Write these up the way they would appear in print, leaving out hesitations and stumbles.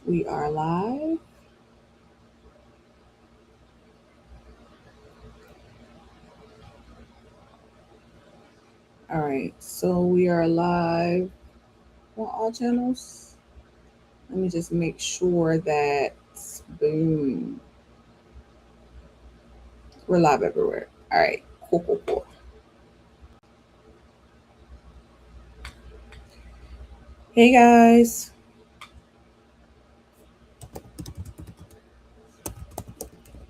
We are live. All right, so we are live on all channels. Let me just make sure that, boom, we're live everywhere. All right, cool. Hey guys,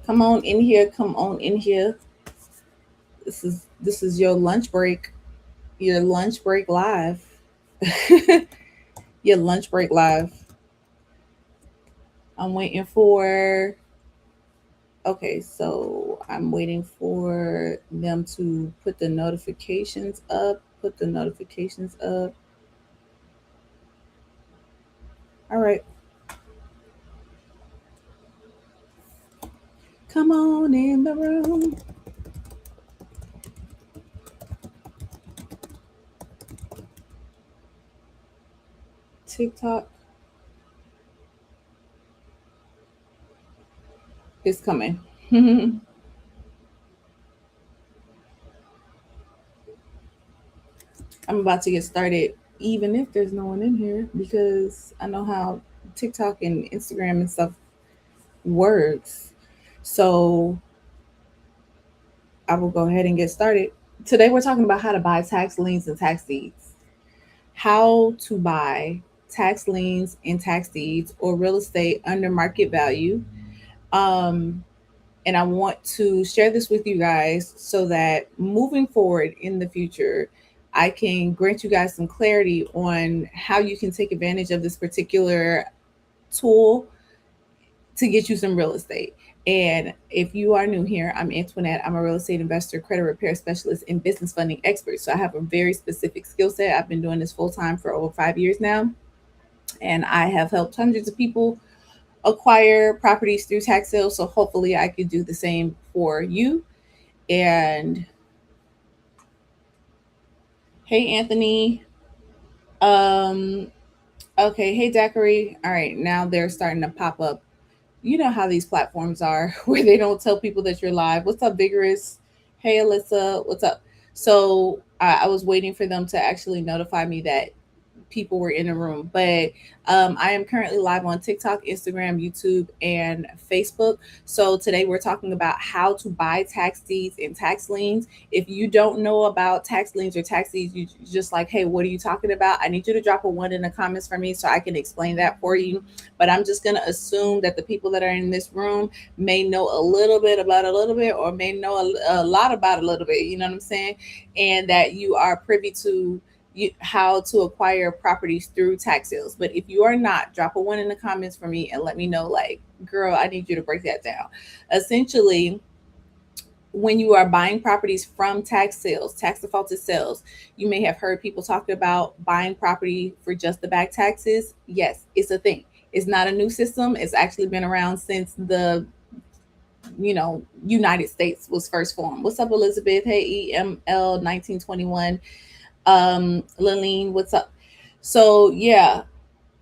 come on in here. Come on in here. This is your lunch break. Your lunch break live. Your lunch break live. I'm waiting for. Okay, so I'm waiting for them to put the notifications up. Put the notifications up. All right. Come on in the room. TikTok is coming. I'm about to get started, even if there's no one in here, because I know how TikTok and Instagram and stuff works. So I will go ahead and get started. Today, we're talking about how to buy tax liens and tax deeds. How to buy tax liens and tax deeds or real estate under market value. Um, and I want to share this with you guys so that moving forward in the future, I can grant you guys some clarity on how you can take advantage of this particular tool to get you some real estate. And if you are new here, I'm Antoinette. I'm a real estate investor, credit repair specialist, and business funding expert. So I have a very specific skill set. I've been doing this full time for over 5 years now. And I have helped hundreds of people acquire properties through tax sales. So hopefully I could do the same for you. And hey, Anthony. Um, okay, hey, Zachary. All right, now they're starting to pop up. You know how these platforms are where they don't tell people that you're live. What's up, Vigorous? Hey, Alyssa. What's up? So I was waiting for them to actually notify me that people were in the room. But I am currently live on TikTok, Instagram, YouTube, and Facebook. So today we're talking about how to buy tax deeds and tax liens. If you don't know about tax liens or tax deeds, you just like, hey, what are you talking about? I need you to drop a one in the comments for me so I can explain that for you. But I'm just going to assume that the people that are in this room may know a little bit about a little bit or may know a lot about a little bit. You know what I'm saying? And that you are privy to how to acquire properties through tax sales. But if you are not, drop a one in the comments for me and let me know, like, girl, I need you to break that down. Essentially, when you are buying properties from tax sales, tax defaulted sales, you may have heard people talk about buying property for just the back taxes. Yes, it's a thing. It's not a new system. It's actually been around since the United States was first formed. What's up, Elizabeth? Hey, EML 1921. Laline, what's up? So yeah,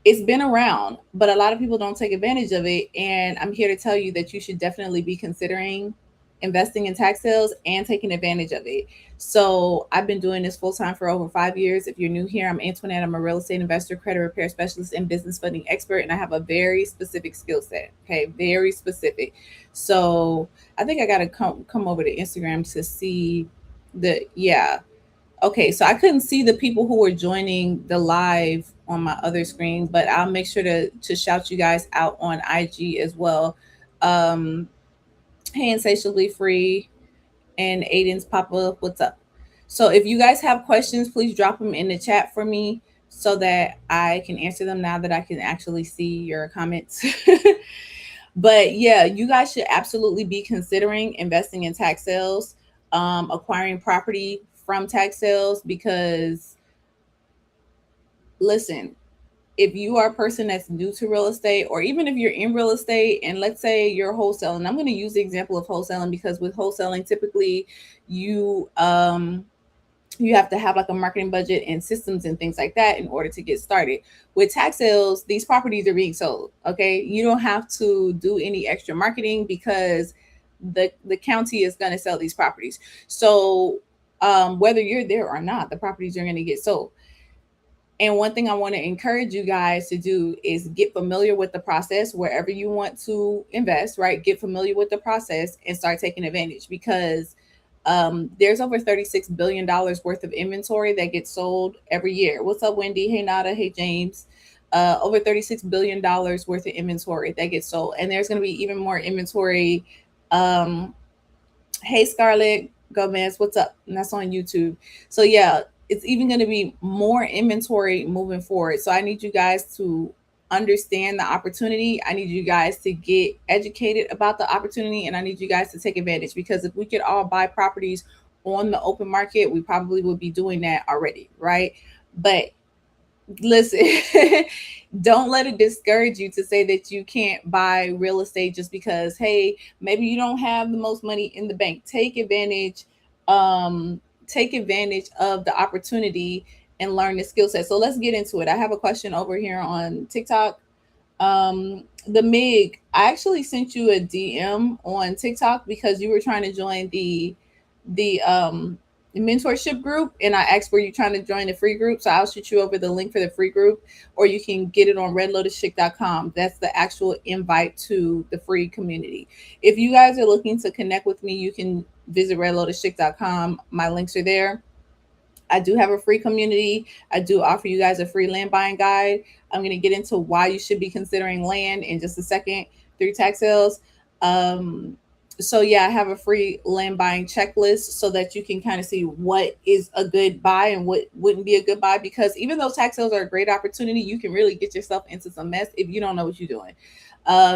it's been around, but a lot of people don't take advantage of it. And I'm here to tell you that you should definitely be considering investing in tax sales and taking advantage of it. So I've been doing this full time for over 5 years. If you're new here, I'm Antoinette. I'm a real estate investor, credit repair specialist, and business funding expert. And I have a very specific skill set. Okay, very specific. So I think I gotta come over to Instagram to see the yeah. Okay, so I couldn't see the people who were joining the live on my other screen, but I'll make sure to shout you guys out on IG as well. Um, hey, Insatiably Free and Aiden's Papa, what's up? So if you guys have questions, please drop them in the chat for me so that I can answer them now that I can actually see your comments. But yeah, you guys should absolutely be considering investing in tax sales, acquiring property from tax sales because listen, if you are a person that's new to real estate, or even if you're in real estate and let's say you're wholesaling, I'm going to use the example of wholesaling because with wholesaling, typically you You have to have like a marketing budget and systems and things like that in order to get started. With tax sales, these properties are being sold. Okay, you don't have to do any extra marketing because the county is going to sell these properties. So whether you're there or not, the properties are going to get sold. And one thing I want to encourage you guys to do is get familiar with the process wherever you want to invest, right? Get familiar with the process and start taking advantage, because there's over $36 billion worth of inventory that gets sold every year. What's up, Wendy? Hey, Nada. Hey, James. Over $36 billion worth of inventory that gets sold. And there's going to be even more inventory. Um, Hey, Scarlett Gomez, what's up? And that's on YouTube. So yeah, it's even going to be more inventory moving forward. So I need you guys to understand the opportunity. I need you guys to get educated about the opportunity, and I need you guys to take advantage, because if we could all buy properties on the open market, we probably would be doing that already, right? But listen, don't let it discourage you to say that you can't buy real estate just because, hey, maybe you don't have the most money in the bank. Um take advantage of the opportunity and learn the skill set. So let's get into it. I have a question over here on TikTok. The MIG, I actually sent you a DM on TikTok because you were trying to join the mentorship group, and I asked were you trying to join the free group. So I'll shoot you over the link for the free group, or you can get it on redlotuschick.com. That's the actual invite to the free community. If you guys are looking to connect with me, you can visit redlotuschick.com. My links are there. I do have a free community. I do offer you guys a free land buying guide. I'm going to get into why you should be considering land in just a second through tax sales. Um, so yeah, I have a free land buying checklist so that you can kind of see what is a good buy and what wouldn't be a good buy. Because even though tax sales are a great opportunity, you can really get yourself into some mess if you don't know what you're doing.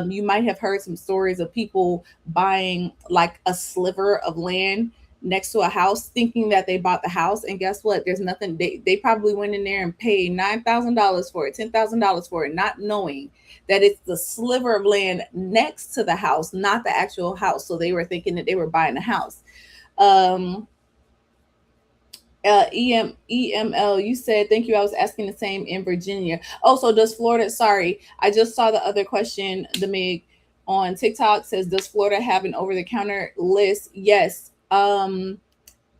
You might have heard some stories of people buying like a sliver of land next to a house thinking that they bought the house, and guess what, there's nothing. They probably went in there and paid $9,000 for it, $10,000 for it, not knowing that it's the sliver of land next to the house, not the actual house. So they were thinking that they were buying a house. um EML, you said thank you. I was asking the same in Virginia. Oh, so does Florida? Sorry, I just saw the other question. The MIG on TikTok says, does Florida have an over the counter list? Yes.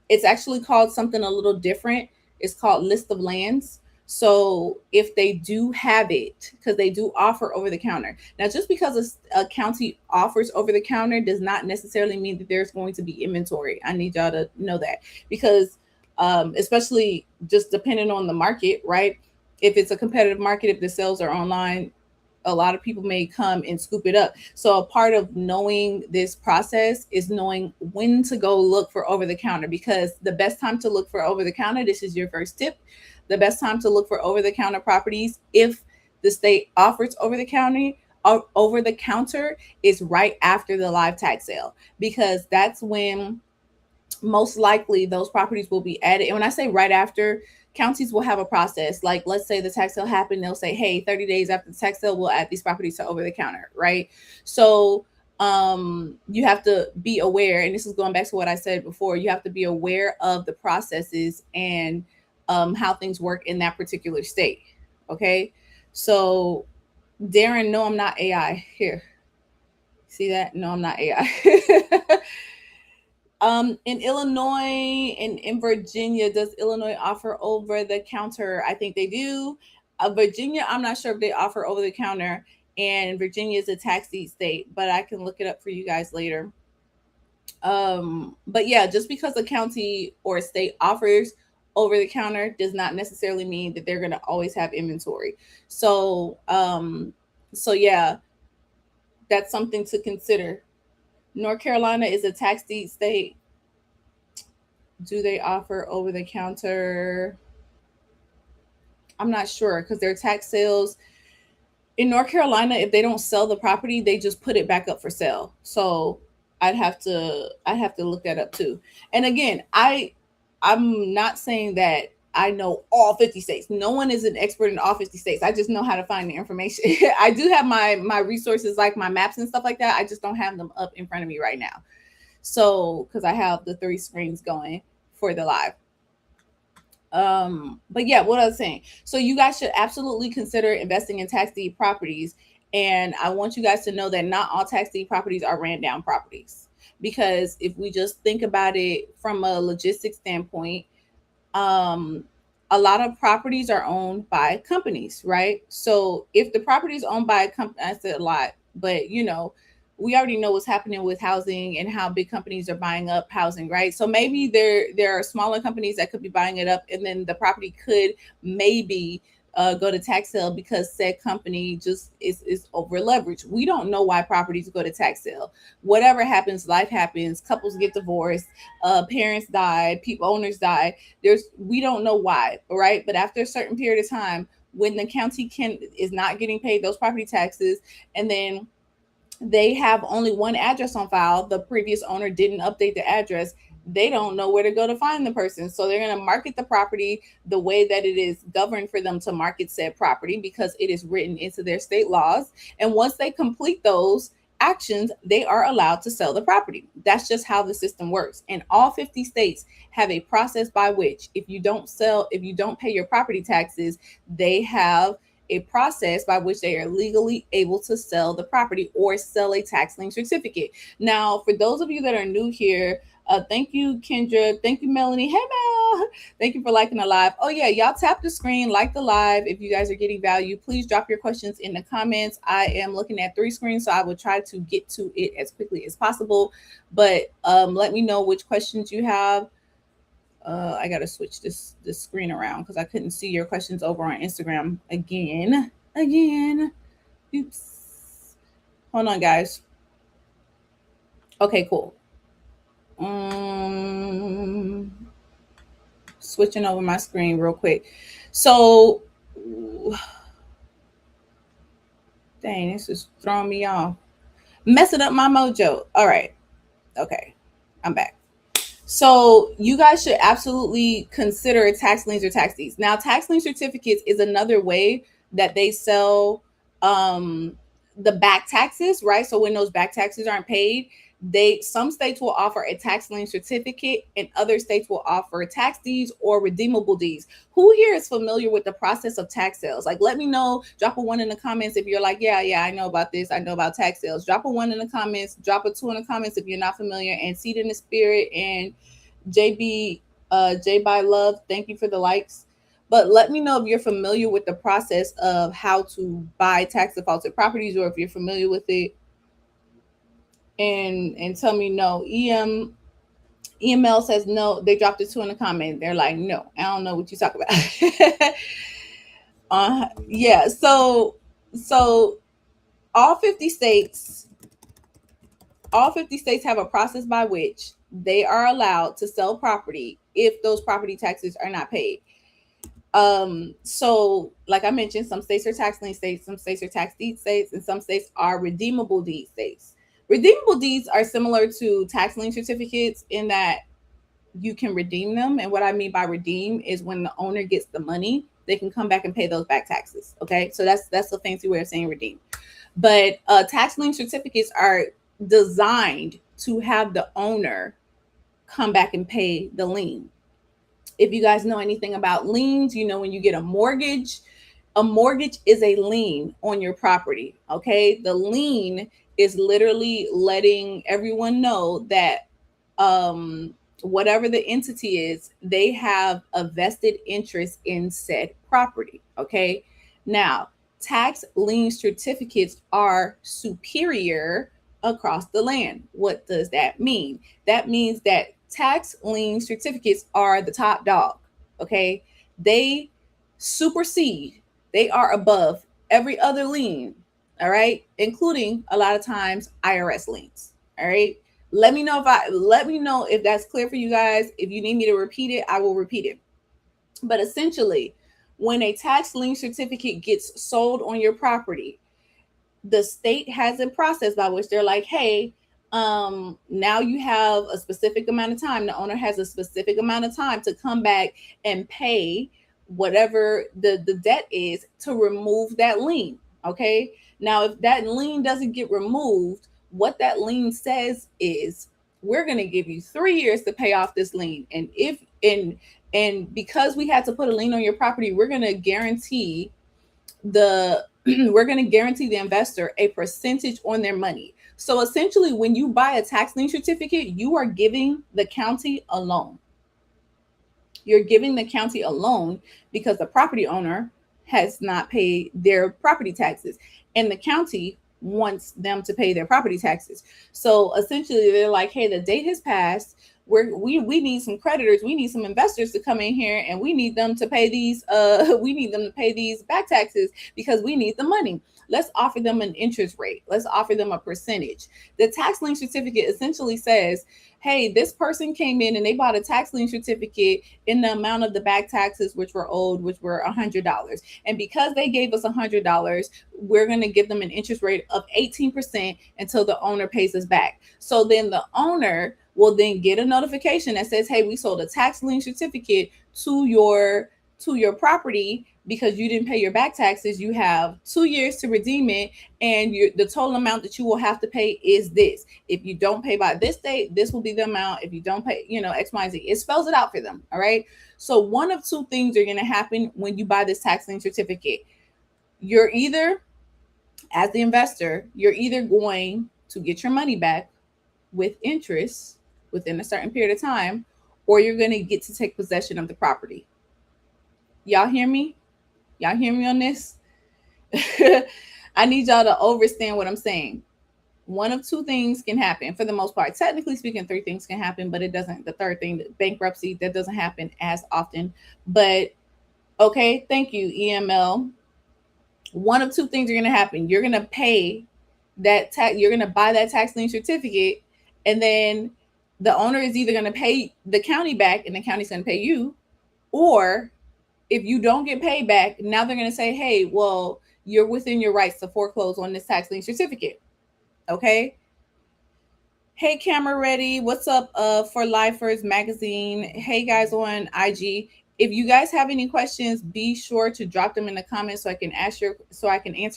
It's actually called something a little different. It's called list of lands. So if they do have it, because they do offer over the counter. Now, just because a county offers over the counter does not necessarily mean that there's going to be inventory. I need y'all to know that, because especially just depending on the market, right? If it's a competitive market, if the sales are online, a lot of people may come and scoop it up. So a part of knowing this process is knowing when to go look for over the counter, because the best time to look for over the counter, this is your first tip. The best time to look for over the counter properties, if the state offers over the counter, is right after the live tax sale, because that's when most likely those properties will be added. And when I say right after, counties will have a process. Like, let's say the tax sale happened, they'll say, hey, 30 days after the tax sale, we'll add these properties to over the counter, right? So you have to be aware, and this is going back to what I said before, you have to be aware of the processes and how things work in that particular state. Okay. So Darren, no, I'm not AI. Here, see that? No, I'm not AI. In Illinois and in Virginia, does Illinois offer over the counter? I think they do. Virginia, I'm not sure if they offer over the counter, and Virginia is a tax deed state, but I can look it up for you guys later. But yeah, just because a county or a state offers over the counter does not necessarily mean that they're going to always have inventory. So, so yeah, that's something to consider. North Carolina is a tax deed state. Do they offer over the counter? I'm not sure, because their tax sales in North Carolina, if they don't sell the property, they just put it back up for sale. So I'd have to look that up too. And again, I'm not saying that I know all 50 states. No one is an expert in all 50 states. I just know how to find the information. I do have my resources, like my maps and stuff like that. I just don't have them up in front of me right now. So, because I have the three screens going for the live. But yeah, what I was saying. So you guys should absolutely consider investing in tax deed properties. And I want you guys to know that not all tax deed properties are ran down properties. Because if we just think about it from a logistics standpoint, um, a lot of properties are owned by companies, right? So if the property is owned by a company, I said a lot, but we already know what's happening with housing and how big companies are buying up housing, right? So maybe there are smaller companies that could be buying it up, and then the property could maybe go to tax sale because said company just is over leveraged. We don't know why properties go to tax sale. Whatever happens, life happens. Couples get divorced, parents die, people owners die. We don't know why, right? But after a certain period of time, when the county can is not getting paid those property taxes, and then they have only one address on file, the previous owner didn't update the address, they don't know where to go to find the person. So they're going to market the property the way that it is governed for them to market said property, because it is written into their state laws. And once they complete those actions, they are allowed to sell the property. That's just how the system works. And all 50 states have a process by which if you don't pay your property taxes, they have a process by which they are legally able to sell the property or sell a tax lien certificate. Now, for those of you that are new here, thank you, Kendra. Thank you, Melanie. Hey, Mel. Thank you for liking the live. Oh, yeah, y'all tap the screen, like the live. If you guys are getting value, please drop your questions in the comments. I am looking at 3 screens, so I will try to get to it as quickly as possible. But let me know which questions you have. I gotta switch this screen around because I couldn't see your questions over on Instagram again. Oops. Hold on, guys. Okay, cool. Switching over my screen real quick. So, dang, this is throwing me off, messing up my mojo. All right, okay, I'm back. So you guys should absolutely consider tax liens or tax deeds. Now, tax lien certificates is another way that they sell um, the back taxes, right? So when those back taxes aren't paid, some states will offer a tax lien certificate, and other states will offer tax deeds or redeemable deeds. Who here is familiar with the process of tax sales? Like, let me know. Drop a 1 in the comments if you're like, yeah, I know about this. I know about tax sales. Drop a 1 in the comments. Drop a 2 in the comments if you're not familiar. And Seed in the Spirit and JB, J by Love, thank you for the likes. But let me know if you're familiar with the process of how to buy tax defaulted properties, or if you're familiar with it. And tell me no. EML says no. They dropped a 2 in the comment. They're like, no, I don't know what you talk about. Yeah. So all 50 states, all 50 states have a process by which they are allowed to sell property if those property taxes are not paid. So like I mentioned, some states are tax lien states, some states are tax deed states, and some states are redeemable deed states. Redeemable deeds are similar to tax lien certificates in that you can redeem them. And what I mean by redeem is when the owner gets the money, they can come back and pay those back taxes. Okay, so that's a fancy way of saying redeem. But tax lien certificates are designed to have the owner come back and pay the lien. If you guys know anything about liens, when you get a mortgage is a lien on your property. Okay, the lien is literally letting everyone know that whatever the entity is, they have a vested interest in said property. Okay, now tax lien certificates are superior across the land. What does that mean? That means that tax lien certificates are the top dog. Okay, they supersede, they are above every other lien. All right, including a lot of times IRS liens. All right, let me know if that's clear for you guys. If you need me to repeat it, I will repeat it. But essentially, when a tax lien certificate gets sold on your property, the state has a process by which they're like, hey, now you have a specific amount of time. The owner has a specific amount of time to come back and pay whatever the debt is to remove that lien. Okay. Now, if that lien doesn't get removed, what that lien says is we're going to give you 3 years to pay off this lien. And And because we had to put a lien on your property, we're going to guarantee the we're going to guarantee the investor a percentage on their money. So essentially, when you buy a tax lien certificate, you are giving the county a loan. You're giving the county a loan because the property owner has not paid their property taxes, and the county wants them to pay their property taxes. So essentially, they're like, "Hey, the date has passed. We need some creditors. We need some investors to come in here, and we need them to pay these. We need them to pay these back taxes because we need the money. Let's offer them an interest rate. Let's offer them a percentage." The tax lien certificate essentially says, hey, this person came in and they bought a tax lien certificate in the amount of the back taxes which were owed, which were $100. And because they gave us $100, we're going to give them an interest rate of 18% until the owner pays us back. So then the owner will then get a notification that says, hey, we sold a tax lien certificate to your property because you didn't pay your back taxes. You have 2 years to redeem it, and the total amount that you will have to pay is this. If you don't pay by this date, this will be the amount. If you don't pay, X, Y, and Z. It spells it out for them. All right. So one of two things are going to happen when you buy this tax lien certificate. You're either, as the investor, you're either going to get your money back with interest within a certain period of time, or you're going to get to take possession of the property. Y'all hear me? Y'all hear me on this? I need y'all to understand what I'm saying. One of two things can happen for the most part. Technically speaking, three things can happen, but it doesn't. The third thing, bankruptcy, that doesn't happen as often. But okay, thank you, EML. One of two things are going to happen. You're going to pay that tax. You're going to buy that tax lien certificate, and then the owner is either going to pay the county back, and the county's going to pay you, or if you don't get paid back, now they're going to say, hey, well, you're within your rights to foreclose on this tax lien certificate. Okay. Hey, Camera Ready. What's up for Lifers Magazine? Hey, guys on IG. If you guys have any questions, be sure to drop them in the comments so I can answer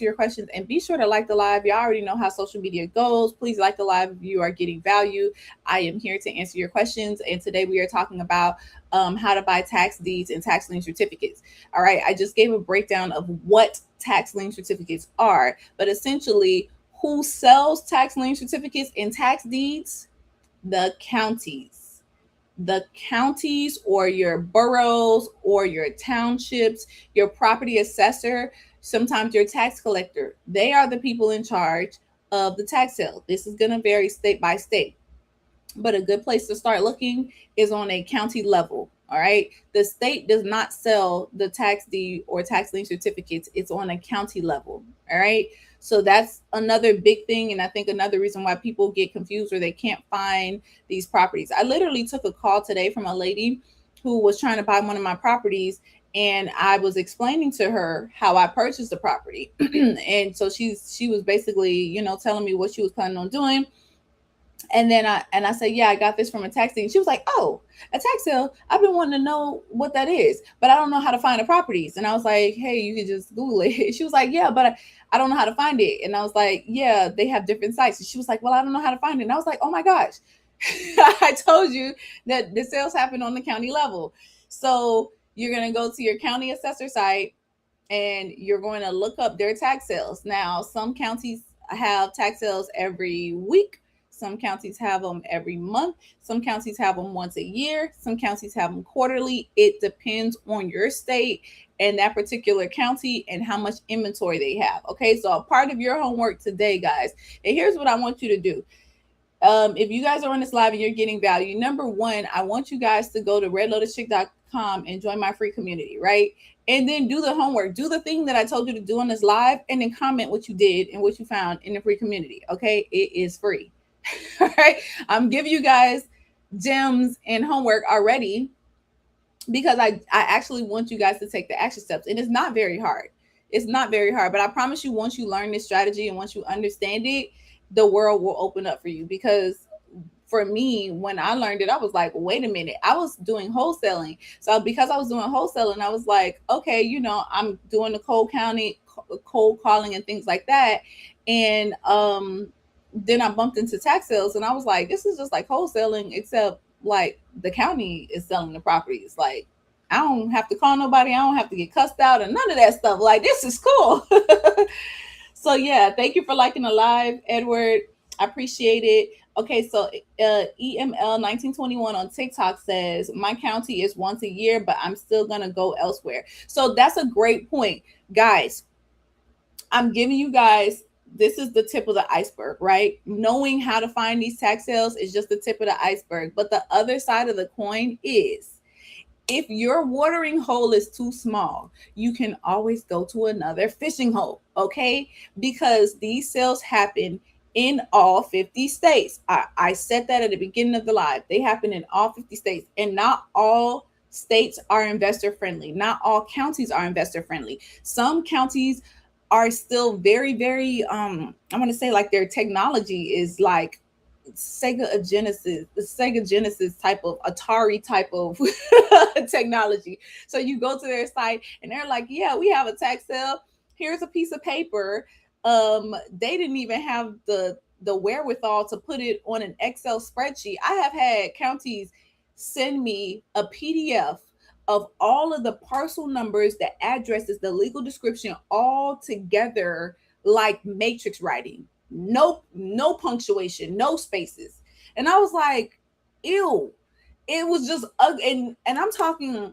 your questions, and be sure to like the live. Y'all already know how social media goes. Please like the live if you are getting value. I am here to answer your questions, and today we are talking about how to buy tax deeds and tax lien certificates. All right, I just gave a breakdown of what tax lien certificates are, but essentially, who sells tax lien certificates and tax deeds? The counties. The counties, or your boroughs, or your townships, your property assessor, sometimes your tax collector. They are the people in charge of the tax sale. This is going to vary state by state, but a good place to start looking is on a county level. All right. The state does not sell the tax deed or tax lien certificates. It's on a county level. All right. So that's another big thing. And I think another reason why people get confused or they can't find these properties. I literally took a call today from a lady who was trying to buy one of my properties, and I was explaining to her how I purchased the property. And so she was basically, telling me what she was planning on doing. And then I said, yeah, I got this from a tax deed. She was like, oh, a tax sale. I've been wanting to know what that is, but I don't know how to find the properties. And I was like, hey, you could just Google it. She was like, yeah, but I don't know how to find it. And I was like, yeah, they have different sites. And she was like, well, I don't know how to find it. And I was like, oh my gosh, I told you that the sales happen on the county level. So you're going to go to your county assessor site, and you're going to look up their tax sales. Now, some counties have tax sales every week. Some counties have them every month. Some counties have them once a year. Some counties have them quarterly. It depends on your state and that particular county and how much inventory they have. Okay, so a part of your homework today, guys, and here's what I want you to do. If you guys are on this live and you're getting value, number one, I want you guys to go to redlotuschick.com and join my free community, right? And then do the homework, do the thing that I told you to do on this live, and then comment what you did and what you found in the free community. Okay, it is free. All right, I'm giving you guys gems and homework already because I actually want you guys to take the action steps, and it's not very hard. It's not very hard, but I promise you, once you learn this strategy and once you understand it, the world will open up for you. Because for me, when I learned it, I was like, wait a minute, I was doing wholesaling. So because I was doing wholesaling, I was like, okay, I'm doing the cold calling and things like that. And then I bumped into tax sales, and I was like, this is just like wholesaling, except like the county is selling the properties. Like, I don't have to call nobody. I don't have to get cussed out and none of that stuff. Like, this is cool. So yeah, thank you for liking the live, Edward. I appreciate it. Okay, so EML 1921 on TikTok says my county is once a year, but I'm still gonna go elsewhere. So that's a great point, guys. I'm giving you guys, this is the tip of the iceberg, right? Knowing how to find these tax sales is just the tip of the iceberg. But the other side of the coin is, if your watering hole is too small, you can always go to another fishing hole, okay? Because these sales happen in all 50 states. I said that at the beginning of the live. They happen in all 50 states, and not all states are investor friendly. Not all counties are investor friendly. Some counties are still very, very, I want to say like their technology is like Sega Genesis type of Atari type of technology. So you go to their site and they're like, yeah, we have a tax sale. Here's a piece of paper. They didn't even have the wherewithal to put it on an Excel spreadsheet. I have had counties send me a PDF of all of the parcel numbers, the addresses, the legal description, all together like matrix writing. No punctuation, no spaces. And I was like, ew. It was just and I'm talking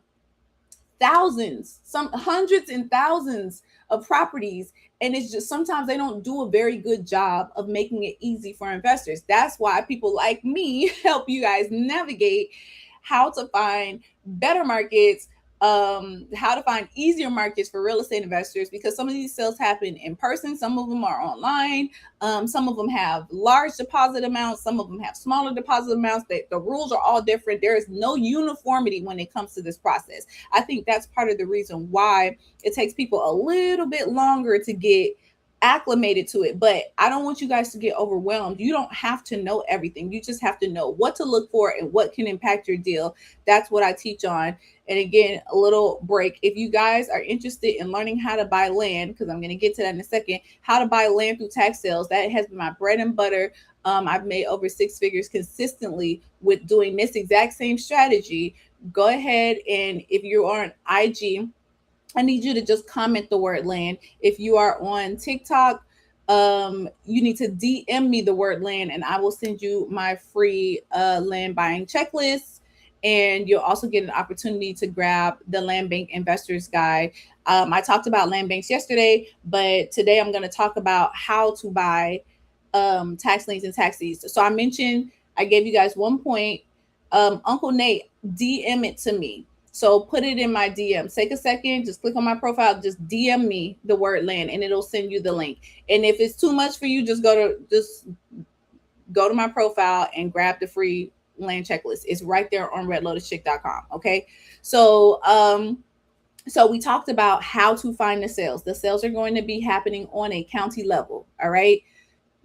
thousands, some hundreds and thousands of properties. And it's just sometimes they don't do a very good job of making it easy for investors. That's why people like me help you guys navigate how to find better markets, how to find easier markets for real estate investors, because some of these sales happen in person, some of them are online, some of them have large deposit amounts, some of them have smaller deposit amounts. The rules are all different. There is no uniformity when it comes to this process. I think that's part of the reason why it takes people a little bit longer to get acclimated to it. But I don't want you guys to get overwhelmed. You don't have to know everything. You just have to know what to look for and what can impact your deal. That's what I teach on. And again, a little break. If you guys are interested in learning how to buy land, because I'm going to get to that in a second, how to buy land through tax sales, that has been my bread and butter. I've made over 6 figures consistently with doing this exact same strategy. Go ahead, and if you are on IG, I need you to just comment the word land. If you are on TikTok, you need to DM me the word land, and I will send you my free land buying checklist. And you'll also get an opportunity to grab the Land Bank Investors Guide. I talked about land banks yesterday, but today I'm going to talk about how to buy tax liens and tax deeds. So I mentioned, I gave you guys 1 point. Uncle Nate, DM it to me. So put it in my DMs. Take a second, just click on my profile, just DM me the word land, and it'll send you the link. And if it's too much for you, just go to my profile and grab the free land checklist. It's right there on redlotuschick.com. Okay. So we talked about how to find the sales. The sales are going to be happening on a county level. All right.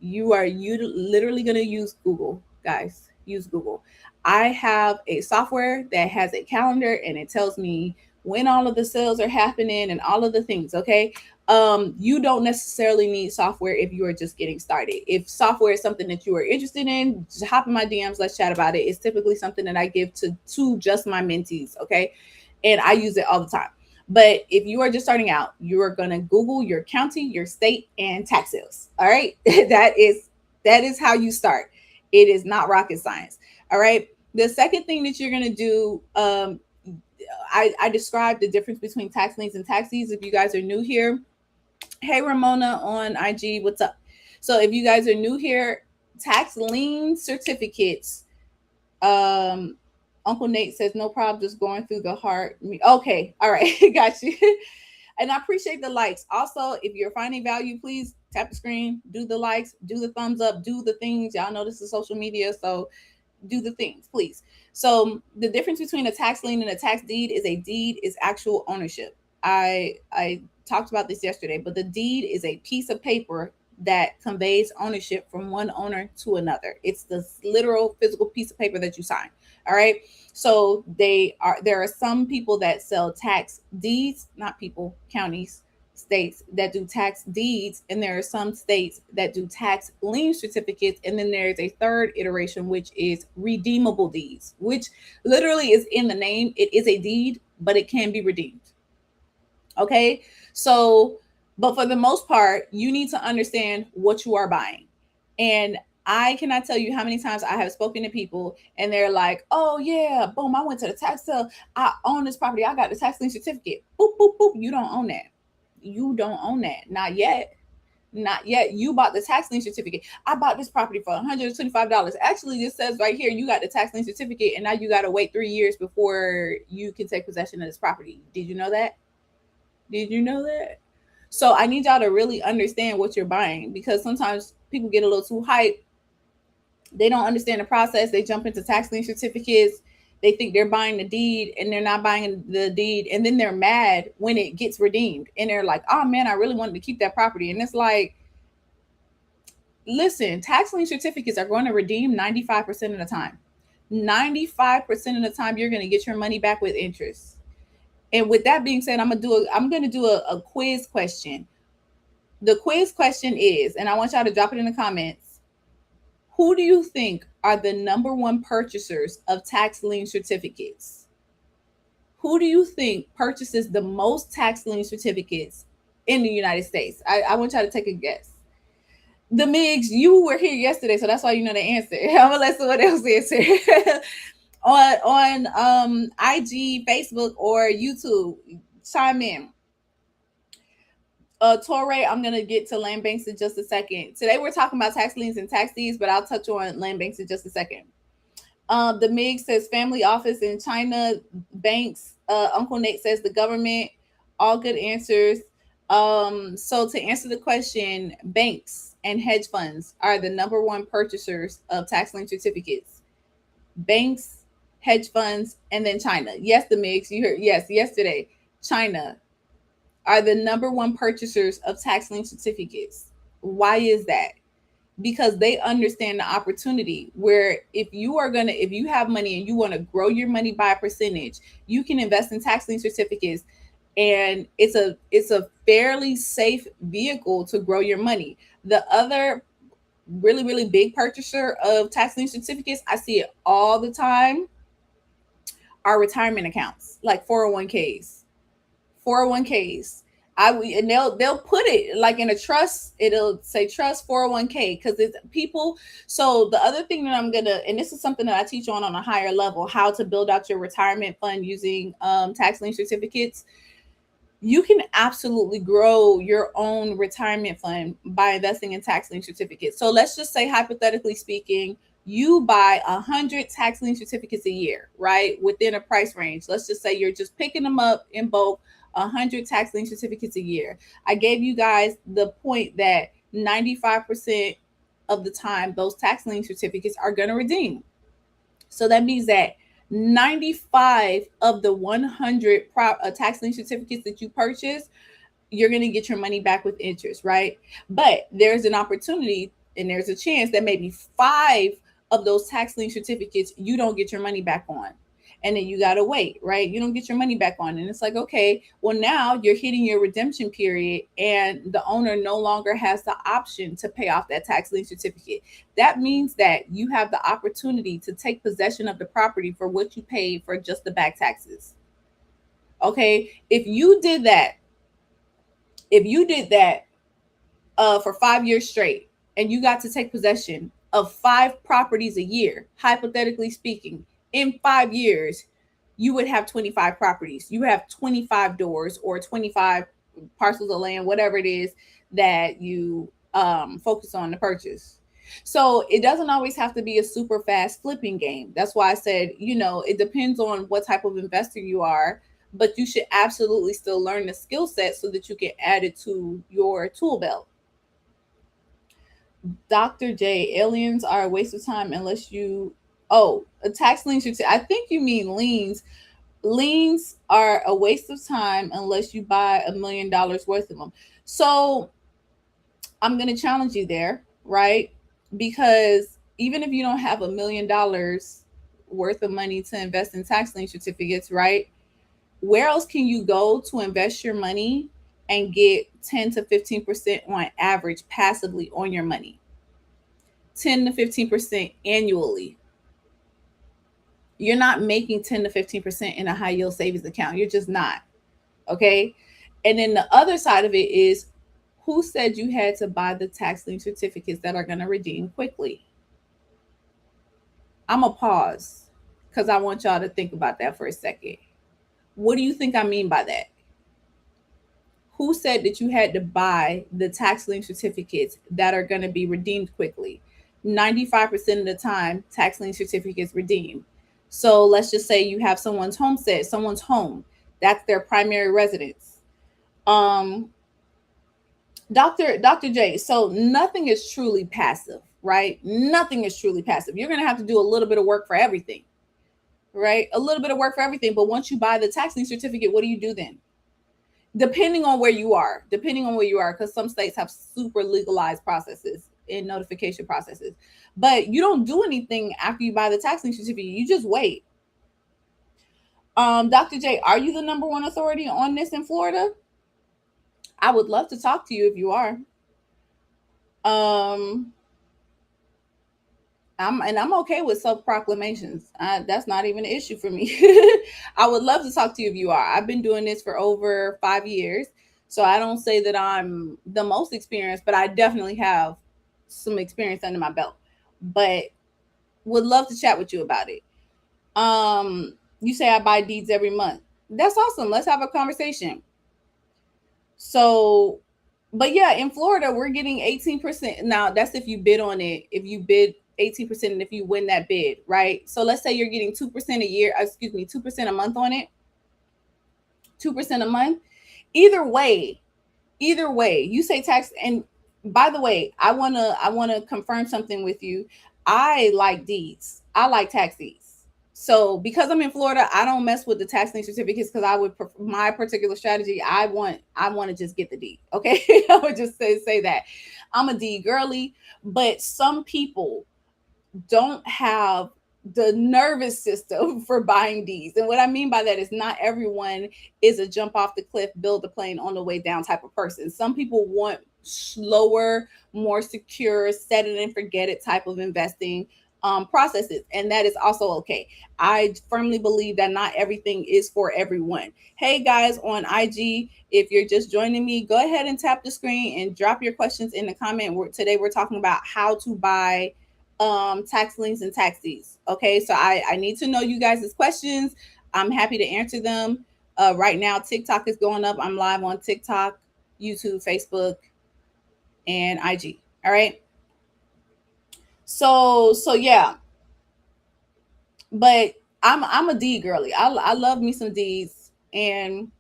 You literally going to use Google, guys. Use Google. I have a software that has a calendar and it tells me when all of the sales are happening and all of the things. Okay. You don't necessarily need software if you are just getting started. If software is something that you are interested in, just hop in my DMs. Let's chat about it. It's typically something that I give to just my mentees. Okay. And I use it all the time. But if you are just starting out, you are going to Google your county, your state, and tax sales. All right. that is how you start. It is not rocket science. All right. The second thing that you're going to do, I described the difference between tax liens and tax deeds. If you guys are new here, hey, Ramona on IG, what's up? So if you guys are new here, tax lien certificates, Uncle Nate says, no problem, just going through the heart. Okay, all right, got you. And I appreciate the likes. Also, if you're finding value, please tap the screen, do the likes, do the thumbs up, do the things. Y'all know this is social media, so do the things, please. So the difference between a tax lien and a tax deed is actual ownership. I talked about this yesterday, but the deed is a piece of paper that conveys ownership from one owner to another. It's the literal physical piece of paper that you sign. All right. So there are some people that sell tax deeds, not people, counties, states that do tax deeds, and there are some states that do tax lien certificates, and then there's a third iteration, which is redeemable deeds, which literally is in the name. It is a deed, but it can be redeemed. Okay. So, but for the most part, you need to understand what you are buying. And I cannot tell you how many times I have spoken to people and they're like, oh, yeah, boom, I went to the tax sale. I own this property. I got the tax lien certificate. Boop, boop, boop. You don't own that. You don't own that. Not yet. Not yet. You bought the tax lien certificate. I bought this property for $125. Actually, this says right here, you got the tax lien certificate, and now you got to wait 3 years before you can take possession of this property. Did you know that? Did you know that? So I need y'all to really understand what you're buying, because sometimes people get a little too hyped. They don't understand the process. They jump into tax lien certificates. They think they're buying the deed and they're not buying the deed. And then they're mad when it gets redeemed. And they're like, oh man, I really wanted to keep that property. And it's like, listen, tax lien certificates are going to redeem 95% of the time. 95% of the time, you're going to get your money back with interest. And with that being said, I'm gonna do a quiz question. The quiz question is, and I want y'all to drop it in the comments. Who do you think are the number one purchasers of tax lien certificates? Who do you think purchases the most tax lien certificates in the United States? I want y'all to take a guess. The Migs, you were here yesterday, so that's why you know the answer. I'm gonna let someone else answer. on IG, Facebook, or YouTube, chime in. Torre, I'm gonna get to land banks in just a second. Today we're talking about tax liens and tax deeds, but I'll touch on land banks in just a second. The MIG says family office in China, banks. Uncle Nate says the government. All good answers. So to answer the question, banks and hedge funds are the number one purchasers of tax lien certificates. Banks, hedge funds, and then China. Yes, the MIGs, you heard, yes, yesterday, China are the number one purchasers of tax lien certificates. Why is that? Because they understand the opportunity where if you have money and you want to grow your money by a percentage, you can invest in tax lien certificates, and it's a fairly safe vehicle to grow your money. The other really, really big purchaser of tax lien certificates, I see it all the time, are retirement accounts like 401ks. 401ks. And they'll put it like in a trust. It'll say trust 401k because it's people. So the other thing that I'm gonna, and this is something that I teach on a higher level, how to build out your retirement fund using tax lien certificates. You can absolutely grow your own retirement fund by investing in tax lien certificates. So let's just say, hypothetically speaking, you buy 100 tax lien certificates a year, right? Within a price range. Let's just say you're just picking them up in bulk, 100 tax lien certificates a year. I gave you guys the point that 95% of the time, those tax lien certificates are going to redeem. So that means that 95 of the 100 tax lien certificates that you purchase, you're going to get your money back with interest, right? But there's an opportunity and there's a chance that maybe 5 of those tax lien certificates you don't get your money back on. And then you got to wait, right? You don't get your money back on. And it's like, okay, well, now you're hitting your redemption period and the owner no longer has the option to pay off that tax lien certificate. That means that you have the opportunity to take possession of the property for what you paid for just the back taxes. Okay. If you did that for 5 years straight, and you got to take possession of 5 properties a year, hypothetically speaking, in 5 years, you would have 25 properties. You have 25 doors or 25 parcels of land, whatever it is that you focus on to purchase. So it doesn't always have to be a super fast flipping game. That's why I said, it depends on what type of investor you are, but you should absolutely still learn the skill set so that you can add it to your tool belt. Dr. J, aliens are a waste of time unless you, a tax lien should, I think you mean liens. Liens are a waste of time unless you buy $1 million worth of them. So I'm going to challenge you there, right? Because even if you don't have $1 million worth of money to invest in tax lien certificates, right? Where else can you go to invest your money and get 10 to 15% on average passively on your money? 10 to 15% annually. You're not making 10 to 15% in a high yield savings account. You're just not. Okay. And then the other side of it is, who said you had to buy the tax lien certificates that are going to redeem quickly? I'm going to pause because I want y'all to think about that for a second. What do you think I mean by that? Who said that you had to buy the tax lien certificates that are going to be redeemed quickly? 95% of the time, tax lien certificates redeem. So let's just say you have someone's homestead, someone's home, that's their primary residence. Um, Dr. J, so nothing is truly passive, right? Nothing is truly passive. You're going to have to do a little bit of work for everything, right? A little bit of work for everything. But once you buy the tax lien certificate, what do you do then? Depending on where you are, because some states have super legalized processes and notification processes. But you don't do anything after you buy the tax lien certificate. You just wait. Dr. J, are you the number one authority on this in Florida? I would love to talk to you if you are. Um, I'm okay with self proclamations. That's not even an issue for me. I would love to talk to you if you are. I've been doing this for over 5 years, so I don't say that I'm the most experienced, but I definitely have some experience under my belt. But would love to chat with you about it. You say I buy deeds every month. That's awesome. Let's have a conversation. So, but yeah, in Florida, we're getting 18%. Now, that's if you bid on it. If you bid 18% and if you win that bid, right? So let's say you're getting 2% a year, 2% a month on it, 2% a month. Either way, you say tax. And by the way, I wanna confirm something with you. I like deeds. I like tax deeds. So because I'm in Florida, I don't mess with the tax lien certificates because I would my particular strategy. I want to just get the deed. Okay, I would just say that I'm a deed girly, but some people don't have the nervous system for buying deeds. And what I mean by that is not everyone is a jump off the cliff, build the plane on the way down type of person. Some people want slower, more secure, set it and forget it type of investing processes. And that is also okay. I firmly believe that not everything is for everyone. Hey guys on IG, if you're just joining me, go ahead and tap the screen and drop your questions in the comment. Today we're talking about how to buy tax liens and tax deeds. Okay, so I need to know you guys' questions. I'm happy to answer them. Right now, TikTok is going up. I'm live on TikTok, YouTube, Facebook, and IG. All right. So yeah, but I'm a deed girly. I love me some deeds, and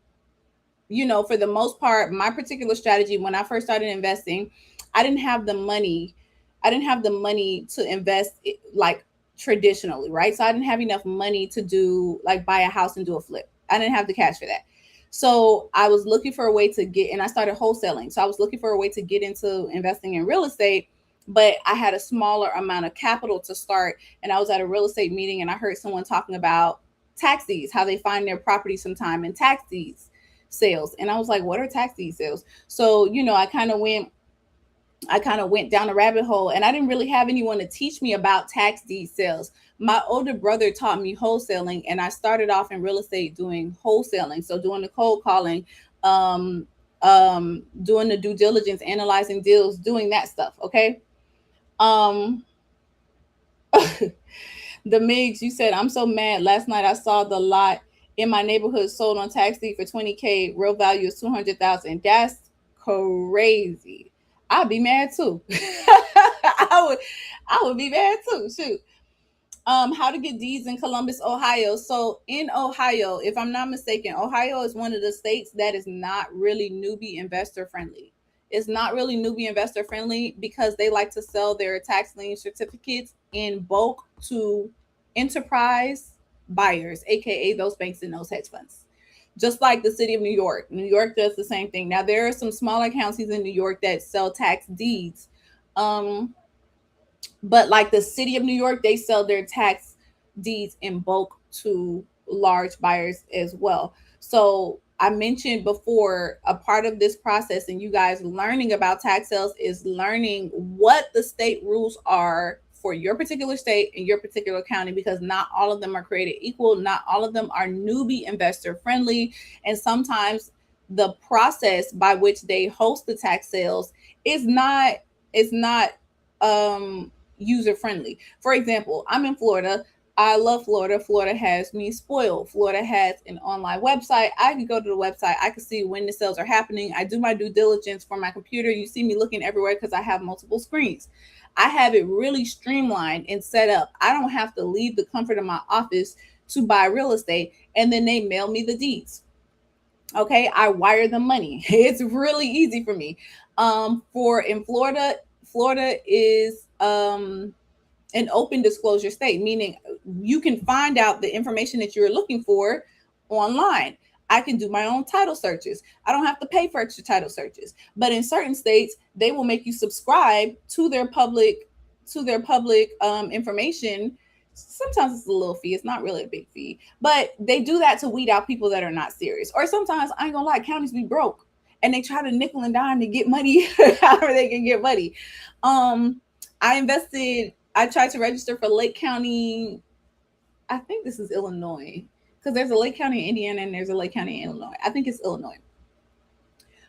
for the most part, my particular strategy when I first started investing, I didn't have the money. I didn't have the money to invest like traditionally, right? So I didn't have enough money to do like buy a house and do a flip. I didn't have the cash for that. So I was looking for a way to get, and I started wholesaling. So I was looking for a way to get into investing in real estate, but I had a smaller amount of capital to start. And I was at a real estate meeting and I heard someone talking about tax deeds, how they find their property sometime in tax deeds sales. And I was like, what are tax deed sales? So, I kind of went down a rabbit hole and I didn't really have anyone to teach me about tax deed sales. My older brother taught me wholesaling and I started off in real estate doing wholesaling. So doing the cold calling, um, doing the due diligence, analyzing deals, doing that stuff. Okay. Um, The Migs, you said, I'm so mad. Last night I saw the lot in my neighborhood sold on tax deed for 20K. Real value is 200,000. That's crazy. I'd be mad too. I would be mad too. Shoot. How to get deeds in Columbus, Ohio. So in Ohio, if I'm not mistaken, Ohio is one of the states that is not really newbie investor friendly. It's not really newbie investor friendly because they like to sell their tax lien certificates in bulk to enterprise buyers, aka those banks and those hedge funds. Just like the city of New York. New York does the same thing. Now there are some smaller counties in New York that sell tax deeds. Um, but like the city of New York, they sell their tax deeds in bulk to large buyers as well. So I mentioned before, a part of this process and you guys learning about tax sales is learning what the state rules are for your particular state and your particular county, because not all of them are created equal. Not all of them are newbie investor friendly. And sometimes the process by which they host the tax sales is not um user friendly. For example, I'm in Florida. I love Florida. Florida has me spoiled. Florida has an online website. I can go to the website. I can see when the sales are happening. I do my due diligence for my computer. You see me looking everywhere because I have multiple screens. I have it really streamlined and set up. I don't have to leave the comfort of my office to buy real estate, and then they mail me the deeds. Okay, I wire them money. It's really easy for me. For in Florida, Florida is an open disclosure state, meaning you can find out the information that you're looking for online. I can do my own title searches. I don't have to pay for extra title searches. But in certain states, they will make you subscribe to their public information. Sometimes it's a little fee. It's not really a big fee, but they do that to weed out people that are not serious. Or sometimes, I ain't gonna lie, counties be broke and they try to nickel and dime to get money however they can get money. Um, I tried to register for Lake County. I think this is Illinois, because there's a Lake County in Indiana and there's a Lake County in Illinois. I think it's Illinois,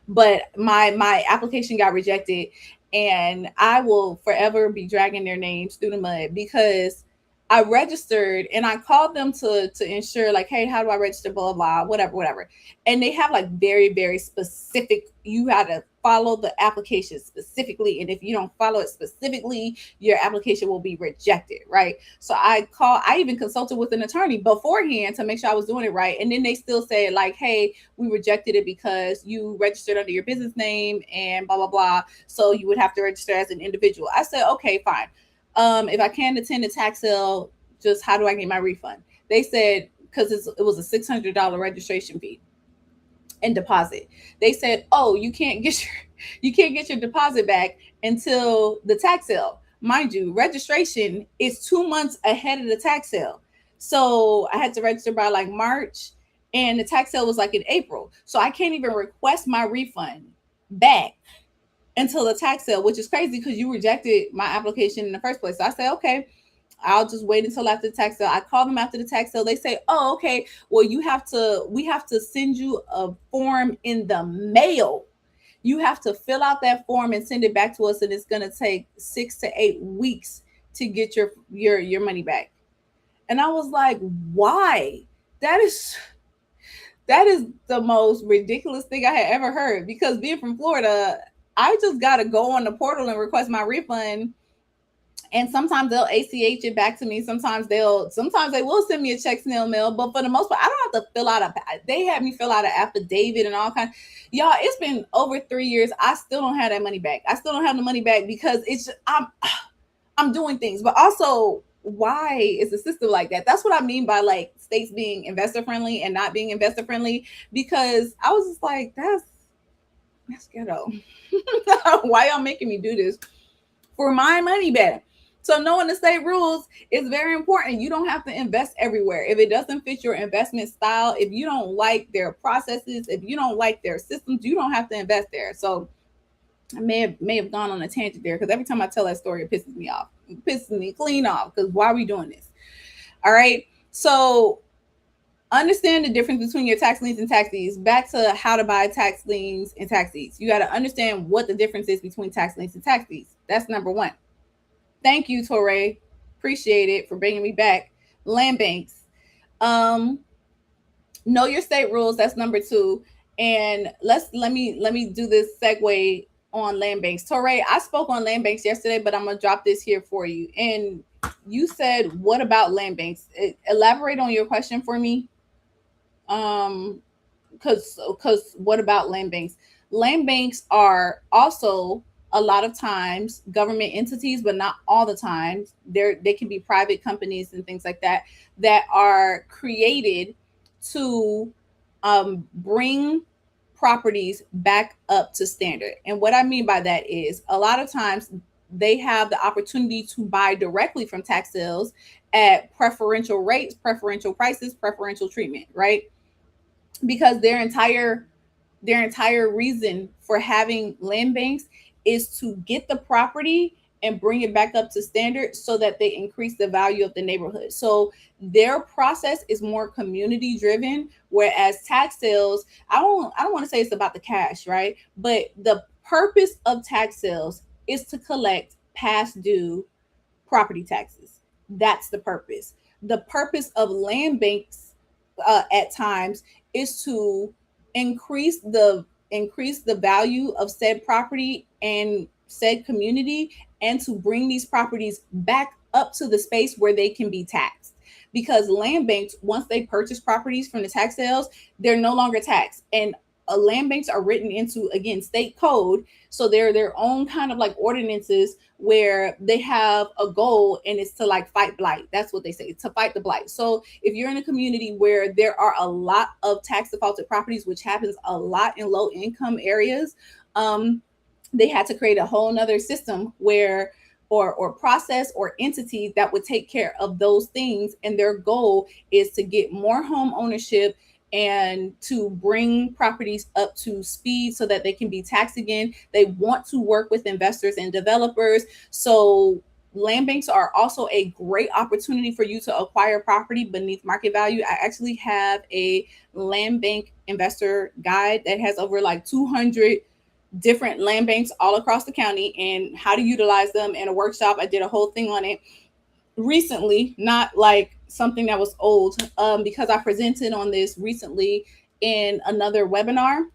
but my application got rejected, and I will forever be dragging their names through the mud because I registered and I called them to ensure, like, hey, how do I register, blah blah, whatever whatever. And they have like very specific, you got to follow the application specifically, and if you don't follow it specifically, your application will be rejected, right? So I even consulted with an attorney beforehand to make sure I was doing it right, and then they still said, like, hey, we rejected it because you registered under your business name and blah blah blah, so you would have to register as an individual. I said, okay, fine. If I can't attend the tax sale, just how do I get my refund? They said, because it was a $600 registration fee and deposit. They said, oh, you can't get your deposit back until the tax sale. Mind you, registration is 2 months ahead of the tax sale. So I had to register by like March, and the tax sale was like in April. So I can't even request my refund back until the tax sale, which is crazy because you rejected my application in the first place. So I said, okay, I'll just wait until after the tax sale. I call them after the tax sale. They say, oh, okay, well, we have to send you a form in the mail. You have to fill out that form and send it back to us, and it's gonna take 6 to 8 weeks to get your money back. And I was like, why? That is that is the most ridiculous thing I had ever heard. Because being from Florida, I just gotta go on the portal and request my refund. And sometimes they'll ACH it back to me. Sometimes they will send me a check snail mail. But for the most part, I don't have to fill out they had me fill out an affidavit and all kinds. Y'all, it's been over 3 years. I still don't have that money back. I still don't have the money back because I'm doing things. But also, why is the system like that? That's what I mean by like states being investor friendly and not being investor friendly. Because I was just like, that's ghetto. Why y'all making me do this for my money back? So knowing the state rules is very important. You don't have to invest everywhere. If it doesn't fit your investment style, if you don't like their processes, if you don't like their systems, you don't have to invest there. So I may have gone on a tangent there, because every time I tell that story, it pisses me off. It pisses me clean off, because why are we doing this? All right. So understand the difference between your tax liens and tax deeds. Back to how to buy tax liens and tax deeds. You got to understand what the difference is between tax liens and tax deeds. That's number one. Thank you, Torre. Appreciate it for bringing me back. Land banks. Um, know your state rules. That's number two. And let me do this segue on land banks. Torre, I spoke on land banks yesterday, but I'm gonna drop this here for you. And you said, what about land banks? Elaborate on your question for me. Um, because what about land banks? Land banks are also a lot of times government entities, but not all the time. They can be private companies and things like that that are created to bring properties back up to standard. And what I mean by that is, a lot of times they have the opportunity to buy directly from tax sales at preferential rates, preferential prices, preferential treatment, right? Because their entire reason for having land banks is to get the property and bring it back up to standard so that they increase the value of the neighborhood. So their process is more community driven, whereas tax sales, I don't want to say it's about the cash, right? But the purpose of tax sales is to collect past due property taxes. That's the purpose. The purpose of land banks at times is to increase the value of said property and said community, and to bring these properties back up to the space where they can be taxed. Because land banks, once they purchase properties from the tax sales, they're no longer taxed. And land banks are written into, again, state code. So they're their own kind of like ordinances where they have a goal, and it's to like fight blight. That's what they say, to fight the blight. So if you're in a community where there are a lot of tax defaulted properties, which happens a lot in low income areas, they had to create a whole nother system where or process or entity that would take care of those things. And their goal is to get more home ownership and to bring properties up to speed so that they can be taxed again. They want to work with investors and developers. So land banks are also a great opportunity for you to acquire property beneath market value. I actually have a land bank investor guide that has over like 200 different land banks all across the county and how to utilize them in a workshop. I did a whole thing on it recently, not like something that was old, because I presented on this recently in another webinar.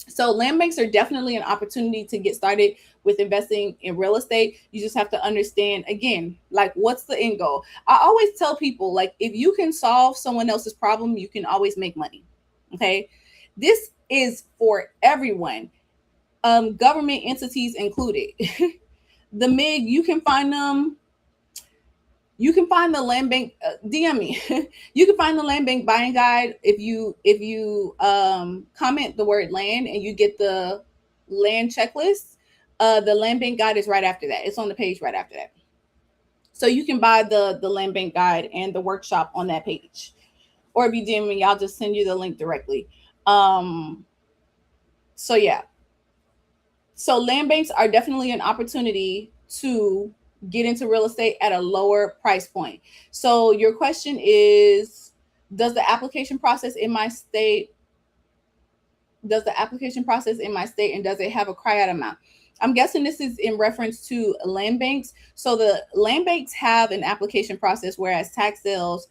So land banks are definitely an opportunity to get started with investing in real estate. You just have to understand, again, like, what's the end goal? I always tell people, like, if you can solve someone else's problem, you can always make money. Okay. This is for everyone, government entities included. The MIG, you can find them. You can find the land bank. DM me. You can find the land bank buying guide if you comment the word land and you get the land checklist. The land bank guide is right after that. It's on the page right after that. So you can buy the land bank guide and the workshop on that page. Or if you DM me, I'll just send you the link directly. So yeah. So land banks are definitely an opportunity to get into real estate at a lower price point. So your question is, does the application process in my state and does it have a cry out amount? I'm guessing this is in reference to land banks. So the land banks have an application process, whereas tax sales,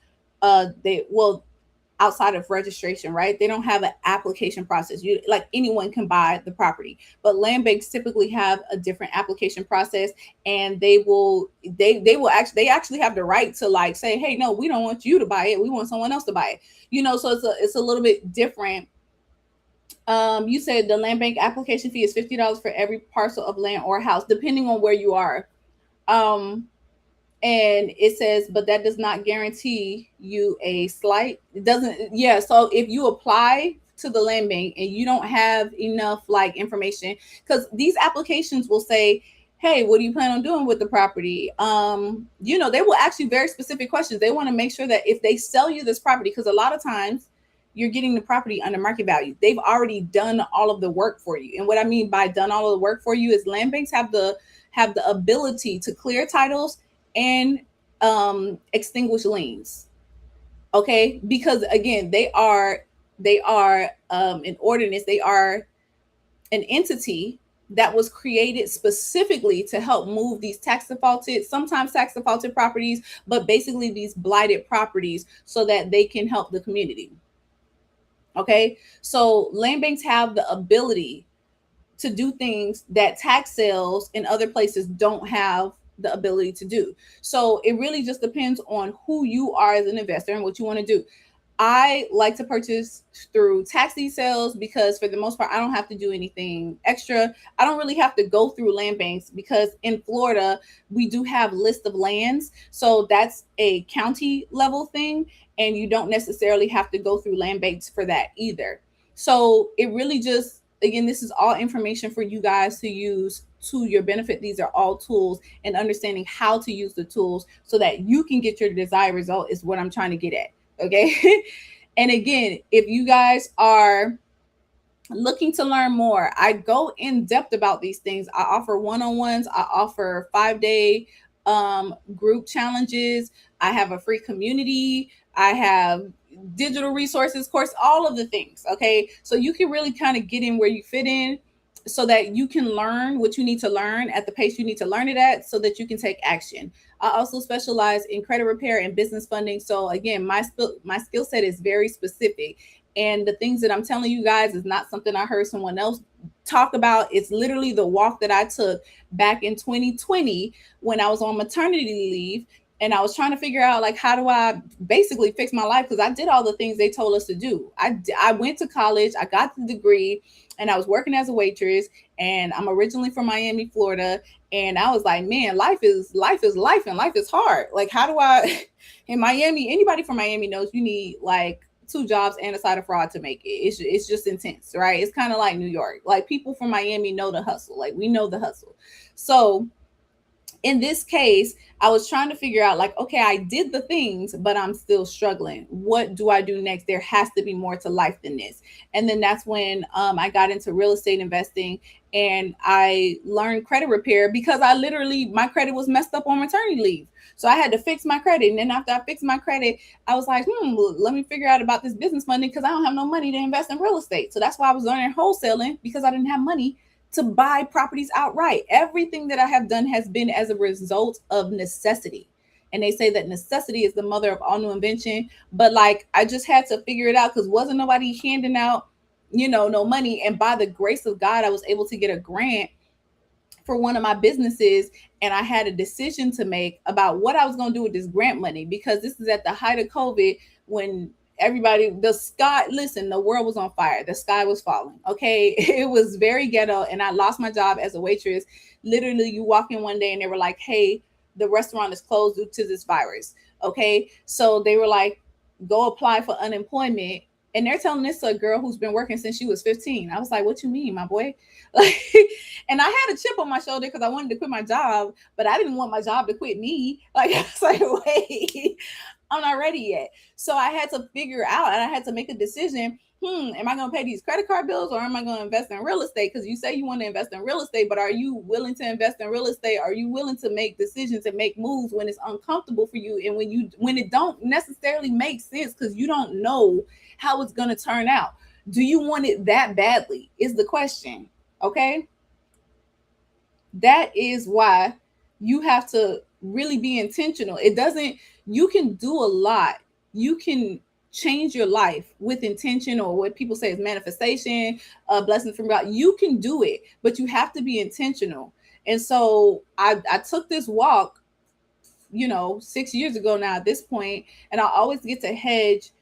outside of registration, right? They don't have an application process. You, like, anyone can buy the property, but land banks typically have a different application process, and they actually have the right to, like, say, hey, no, we don't want you to buy it. We want someone else to buy it. So it's a little bit different. You said the land bank application fee is $50 for every parcel of land or house, depending on where you are. And it says, but that does not guarantee you a slight. It doesn't. Yeah. So if you apply to the land bank and you don't have enough like information, because these applications will say, hey, what do you plan on doing with the property? They will ask you very specific questions. They want to make sure that if they sell you this property, because a lot of times you're getting the property under market value. They've already done all of the work for you. And what I mean by done all of the work for you is land banks have the ability to clear titles and extinguish liens. Okay, because again, they are an ordinance. They are an entity that was created specifically to help move these sometimes tax defaulted properties, but basically these blighted properties, so that they can help the community. Okay, so land banks have the ability to do things that tax sales in other places don't have the ability to do. So it really just depends on who you are as an investor and what you want to do. I like to purchase through tax deed sales because for the most part, I don't have to do anything extra. I don't really have to go through land banks because in Florida, we do have list of lands. So that's a county level thing. And you don't necessarily have to go through land banks for that either. So it really just, again, this is all information for you guys to use to your benefit. These are all tools, and understanding how to use the tools so that you can get your desired result is what I'm trying to get at. Okay. And again, if you guys are looking to learn more, I go in depth about these things. I offer one-on-ones, I offer 5-day group challenges, I have a free community, I have digital resources course, all of the things. Okay, so you can really kind of get in where you fit in, so that you can learn what you need to learn at the pace you need to learn it at, so that you can take action. I also specialize in credit repair and business funding. So again, my skill set is very specific, and the things that I'm telling you guys is not something I heard someone else talk about. It's literally the walk that I took back in 2020 when I was on maternity leave, and I was trying to figure out, like, how do I basically fix my life, because I did all the things they told us to do. I went to college, I got the degree, and I was working as a waitress, and I'm originally from Miami, Florida, and I was like, man, life and life is hard. Like, how do I in Miami, anybody from Miami knows you need like 2 jobs and a side of fraud to make it. It's just intense, right? It's kind of like New York. Like, people from Miami know the hustle. Like, we know the hustle. So in this case, I was trying to figure out, like, okay, I did the things, but I'm still struggling. What do I do next? There has to be more to life than this. And then that's when I got into real estate investing, and I learned credit repair because I literally, my credit was messed up on maternity leave. So I had to fix my credit. And then after I fixed my credit, I was like, well, let me figure out about this business funding, because I don't have no money to invest in real estate. So that's why I was learning wholesaling, because I didn't have money to buy properties outright. Everything that I have done has been as a result of necessity. And they say that necessity is the mother of all new invention. But like, I just had to figure it out, because wasn't nobody handing out, no money. And by the grace of God, I was able to get a grant for one of my businesses, and I had a decision to make about what I was going to do with this grant money, because this is at the height of COVID, when everybody, the sky, listen, the world was on fire, the sky was falling. Okay, it was very ghetto, and I lost my job as a waitress. Literally, you walk in one day and they were like, hey, the restaurant is closed due to this virus. Okay, so they were like, go apply for unemployment. And they're telling this to a girl who's been working since she was 15. I was like, what you mean, my boy? Like, and I had a chip on my shoulder because I wanted to quit my job, but I didn't want my job to quit me. Like, I was like, wait, I'm not ready yet. So I had to figure out, and I had to make a decision. Am I going to pay these credit card bills, or am I going to invest in real estate? Because you say you want to invest in real estate, but are you willing to invest in real estate? Are you willing to make decisions and make moves when it's uncomfortable for you, and when it don't necessarily make sense, because you don't know how it's going to turn out? Do you want it that badly is the question. Okay, that is why you have to really be intentional. It doesn't, you can do a lot. You can change your life with intention, or what people say is manifestation, blessings from God. You can do it, but you have to be intentional. And so I took this walk, 6 years ago now at this point, and I always get to hedge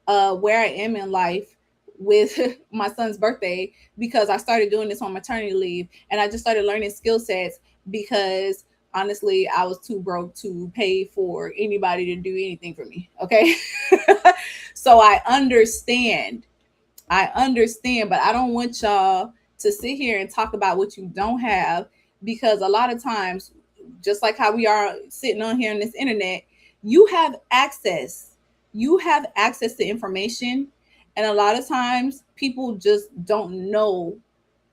where I am in life with my son's birthday, because I started doing this on maternity leave, and I just started learning skill sets, because honestly, I was too broke to pay for anybody to do anything for me. Okay. So I understand, but I don't want y'all to sit here and talk about what you don't have, because a lot of times, just like how we are sitting on here on this internet, you have access. You have access to information, and a lot of times people just don't know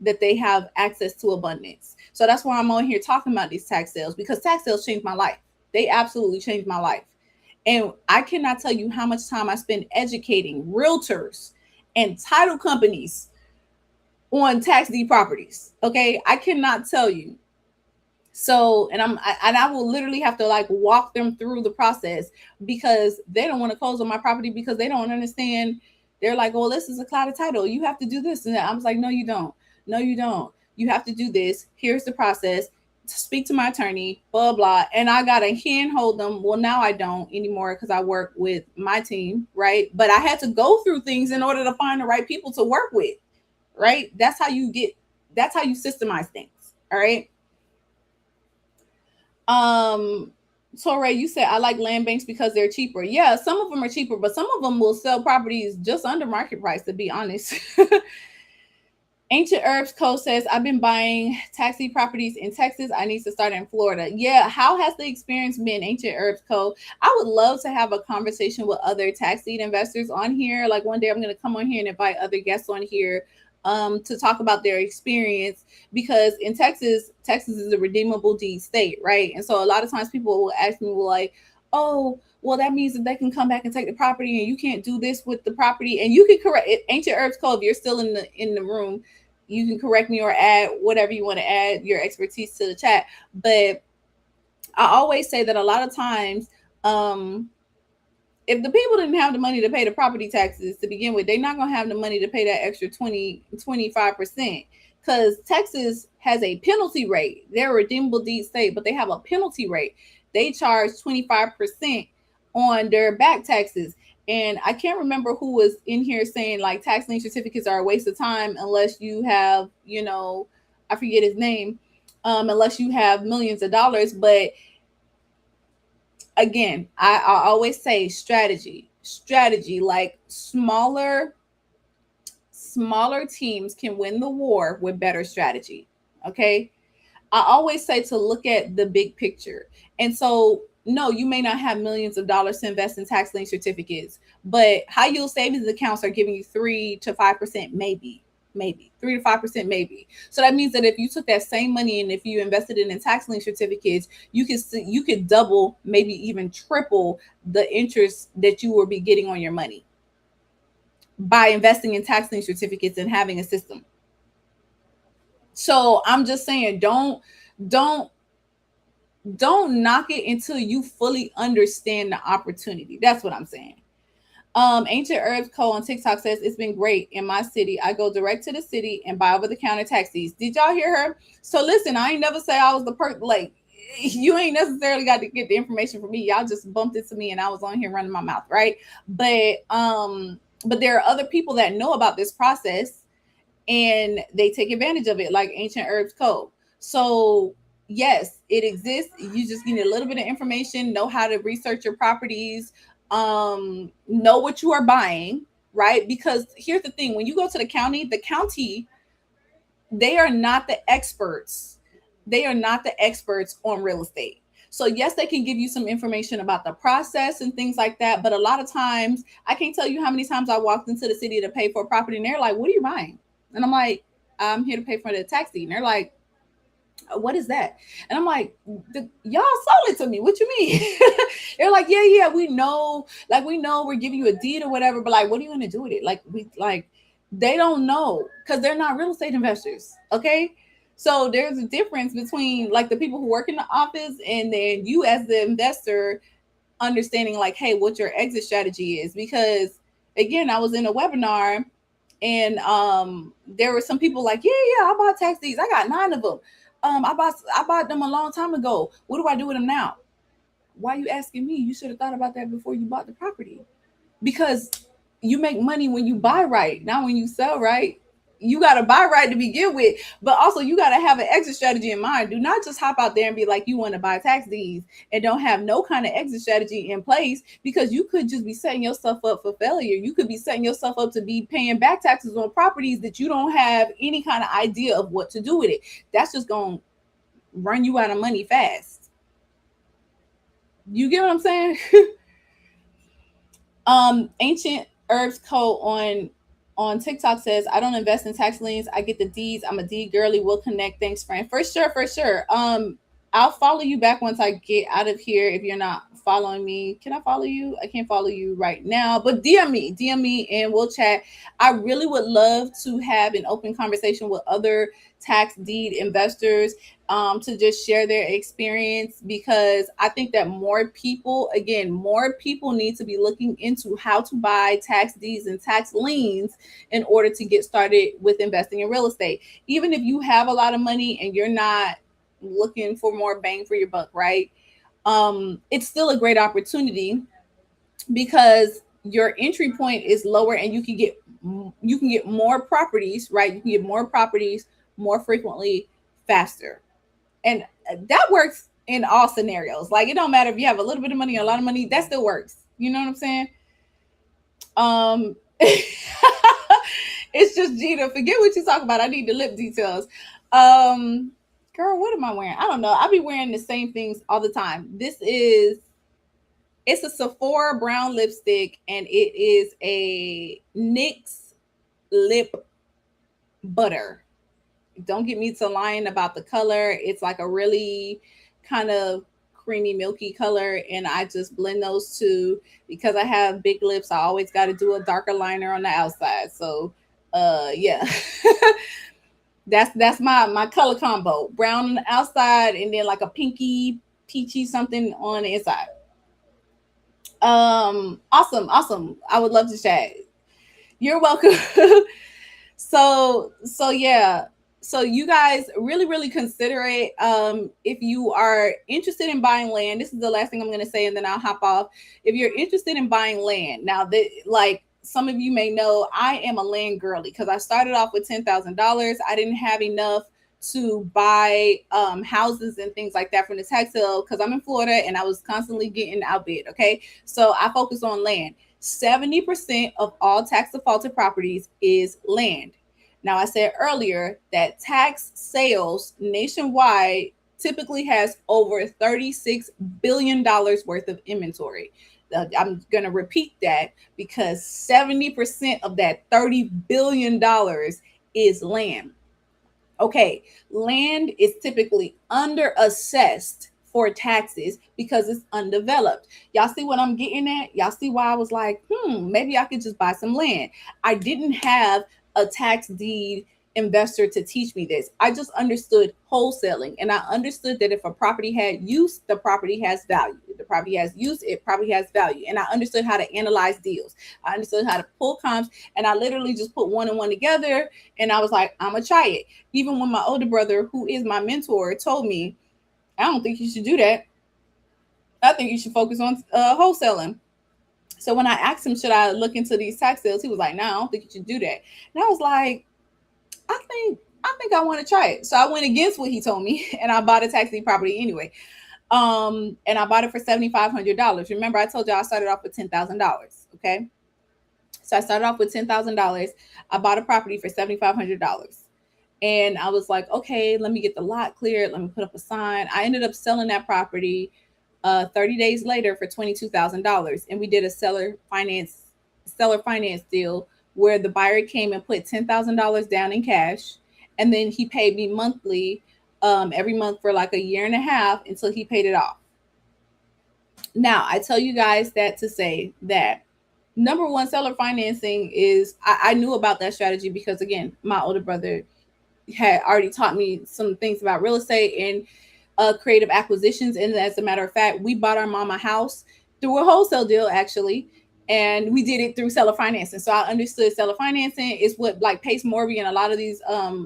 that they have access to abundance. So that's why I'm on here talking about these tax sales, because tax sales changed my life. They absolutely changed my life. And I cannot tell you how much time I spend educating realtors and title companies on tax deed properties. Okay, I cannot tell you. So, and I will literally have to like walk them through the process, because they don't want to close on my property, because they don't understand. They're like, well, this is a cloud of title, you have to do this and that. I was like, no, you don't. No, you don't. You have to do this. Here's the process. Speak to my attorney, blah blah. And I gotta handhold them. Well, now I don't anymore, because I work with my team, right? But I had to go through things in order to find the right people to work with, right? That's how you systemize things. All right. Torre, you said I like land banks because they're cheaper. Yeah, some of them are cheaper, but some of them will sell properties just under market price, to be honest. Ancient Herbs Co. says, I've been buying taxi properties in Texas. I need to start in Florida. Yeah, how has the experience been, Ancient Herbs Co.? I would love to have a conversation with other tax deed investors on here. Like, one day I'm going to come on here and invite other guests on here, to talk about their experience, because in Texas is a redeemable deed state, right? And so a lot of times people will ask me, well, like, oh, well, that means that they can come back and take the property, and you can't do this with the property. And you can correct it. Ancient Herbs Code, if you're still in the room, you can correct me or add whatever you want to add your expertise to the chat. But I always say that a lot of times, um, if the people didn't have the money to pay the property taxes to begin with, they're not going to have the money to pay that extra 25%, because Texas has a penalty rate. They're a redeemable deed state, but they have a penalty rate. They charge 25% on their back taxes. And I can't remember who was in here saying like tax lien certificates are a waste of time unless you have, I forget his name, unless you have millions of dollars. But again, I always say strategy, like smaller teams can win the war with better strategy. Okay. I always say to look at the big picture. And so, no, you may not have millions of dollars to invest in tax lien certificates, but high yield savings accounts are giving you 3 to 5%, maybe 3 to 5%, maybe. So that means that if you took that same money and if you invested it in tax lien certificates, you could double, maybe even triple the interest that you will be getting on your money by investing in tax lien certificates and having a system. So I'm just saying, don't don't knock it until you fully understand the opportunity. That's what I'm saying. Ancient Herbs Co. on TikTok says it's been great in my city. I go direct to the city and buy over the counter taxis. Did y'all hear her? So listen, I ain't never say I was the like you ain't necessarily got to get the information from me. Y'all just bumped it to me and I was on here running my mouth, right? But there are other people that know about this process and they take advantage of it, like Ancient Herbs Co. So yes, it exists. You just need a little bit of information, know how to research your properties, know what you are buying, right? Because here's the thing: when you go to the county, they are not the experts. They are not the experts on real estate. So yes, they can give you some information about the process and things like that. But a lot of times, I can't tell you how many times I walked into the city to pay for a property, and they're like, "What are you buying?" And I'm like, "I'm here to pay for the taxi." And they're like, "What is that?" And I'm like, "Y'all sold it to me. What you mean?" They're like, "Yeah, we know we're giving you a deed or whatever, but like, what are you going to do with it?" They don't know because they're not real estate investors. Okay. So there's a difference between like the people who work in the office and then you as the investor understanding like, hey, what your exit strategy is. Because again, I was in a webinar and there were some people like, yeah, I bought tax deeds. I got 9 of them. I bought them a long time ago. What do I do with them now? Why are you asking me? You should have thought about that before you bought the property. Because you make money when you buy right, not when you sell right. You got to buy right to begin with, but also you got to have an exit strategy in mind. Do not just hop out there and be like you want to buy tax deeds and don't have no kind of exit strategy in place, because you could just be setting yourself up for failure. You could be setting yourself up to be paying back taxes on properties that you don't have any kind of idea of what to do with it. That's just going to run you out of money fast. You get what I'm saying? Ancient Herbs Co. on TikTok says, I don't invest in tax liens. I get the deeds. I'm a deed girly. We'll connect. Thanks, friend. For sure, for sure. I'll follow you back once I get out of here. If you're not following me, can I follow you? I can't follow you right now, but DM me, and we'll chat. I really would love to have an open conversation with other tax deed investors, to just share their experience, because I think that more people need to be looking into how to buy tax deeds and tax liens in order to get started with investing in real estate. Even if you have a lot of money and you're not looking for more bang for your buck, right? It's still a great opportunity because your entry point is lower and you can get more properties, right? You can get more properties more frequently, faster. And that works in all scenarios. Like, it don't matter if you have a little bit of money or a lot of money, that still works. You know what I'm saying? It's just Gina. Forget what you talk about. I need the lip details. Um, Girl, what am I wearing? I don't know. I be wearing the same things all the time. It's a Sephora brown lipstick, and it is a NYX lip butter. Don't get me to lying about the color. It's like a really kind of creamy, milky color. And I just blend those two because I have big lips. I always got to do a darker liner on the outside. So, yeah. That's my color combo. Brown on the outside and then like a pinky peachy something on the inside. Awesome, awesome. I would love to chat. You're welcome. So yeah, so you guys really consider it. If you are interested in buying land, this is the last thing I'm going to say and then I'll hop off. If you're interested in buying land now, that like some of you may know, I am a land girly because I started off with $10,000. I didn't have enough to buy houses and things like that from the tax sale because I'm in Florida and I was constantly getting outbid. Okay, so I focus on land. 70% of all tax defaulted properties is land. Now, I said earlier that tax sales nationwide typically has over $36 billion worth of inventory. I'm going to repeat that because 70% of that $30 billion is land. Okay, land is typically under assessed for taxes because it's undeveloped. Y'all see what I'm getting at? Y'all see why I was like, maybe I could just buy some land. I didn't have a tax deed investor to teach me this. I just understood wholesaling and I understood that if a property had use, the property has value. If the property has use, it probably has value. And I understood how to analyze deals. I understood how to pull comps and I literally just put one and one together and I was like, I'm gonna try it. Even when my older brother, who is my mentor, told me, I don't think you should do that. I think you should focus on wholesaling. So when I asked him, should I look into these tax sales? He was like, no, I don't think you should do that. And I was like, I think I want to try it. So I went against what he told me and I bought a tax deed property anyway. And I bought it for $7,500. Remember, I told you I started off with $10,000. Okay. So I started off with $10,000. I bought a property for $7,500. And I was like, okay, let me get the lot cleared. Let me put up a sign. I ended up selling that property 30 days later for $22,000. And we did a seller finance deal where the buyer came and put $10,000 down in cash. And then he paid me monthly every month for like a year and a half until he paid it off. Now, I tell you guys that to say that number one, seller financing is, I knew about that strategy because, again, my older brother had already taught me some things about real estate and creative acquisitions. And as a matter of fact, we bought our mom a house through a wholesale deal, actually. And we did it through seller financing. So I understood seller financing is what like Pace Morby and a lot of these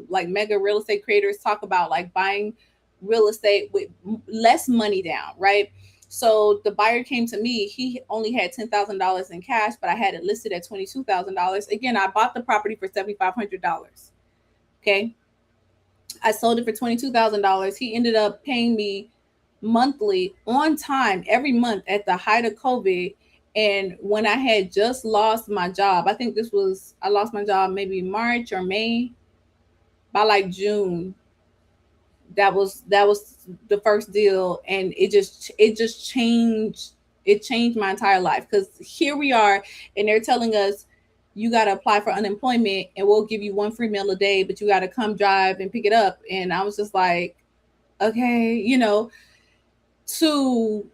like mega real estate creators talk about, like buying real estate with less money down, right? So the buyer came to me. He only had $10,000 in cash, but I had it listed at $22,000. Again, I bought the property for $7,500. Okay, I sold it for $22,000. He ended up paying me monthly on time every month at the height of COVID. And when I had just lost my job, I think I lost my job maybe March or May. By like June, that was the first deal, and it just changed my entire life because here we are, and they're telling us you got to apply for unemployment and we'll give you one free meal a day, but you got to come drive and pick it up. And I was just like, okay, to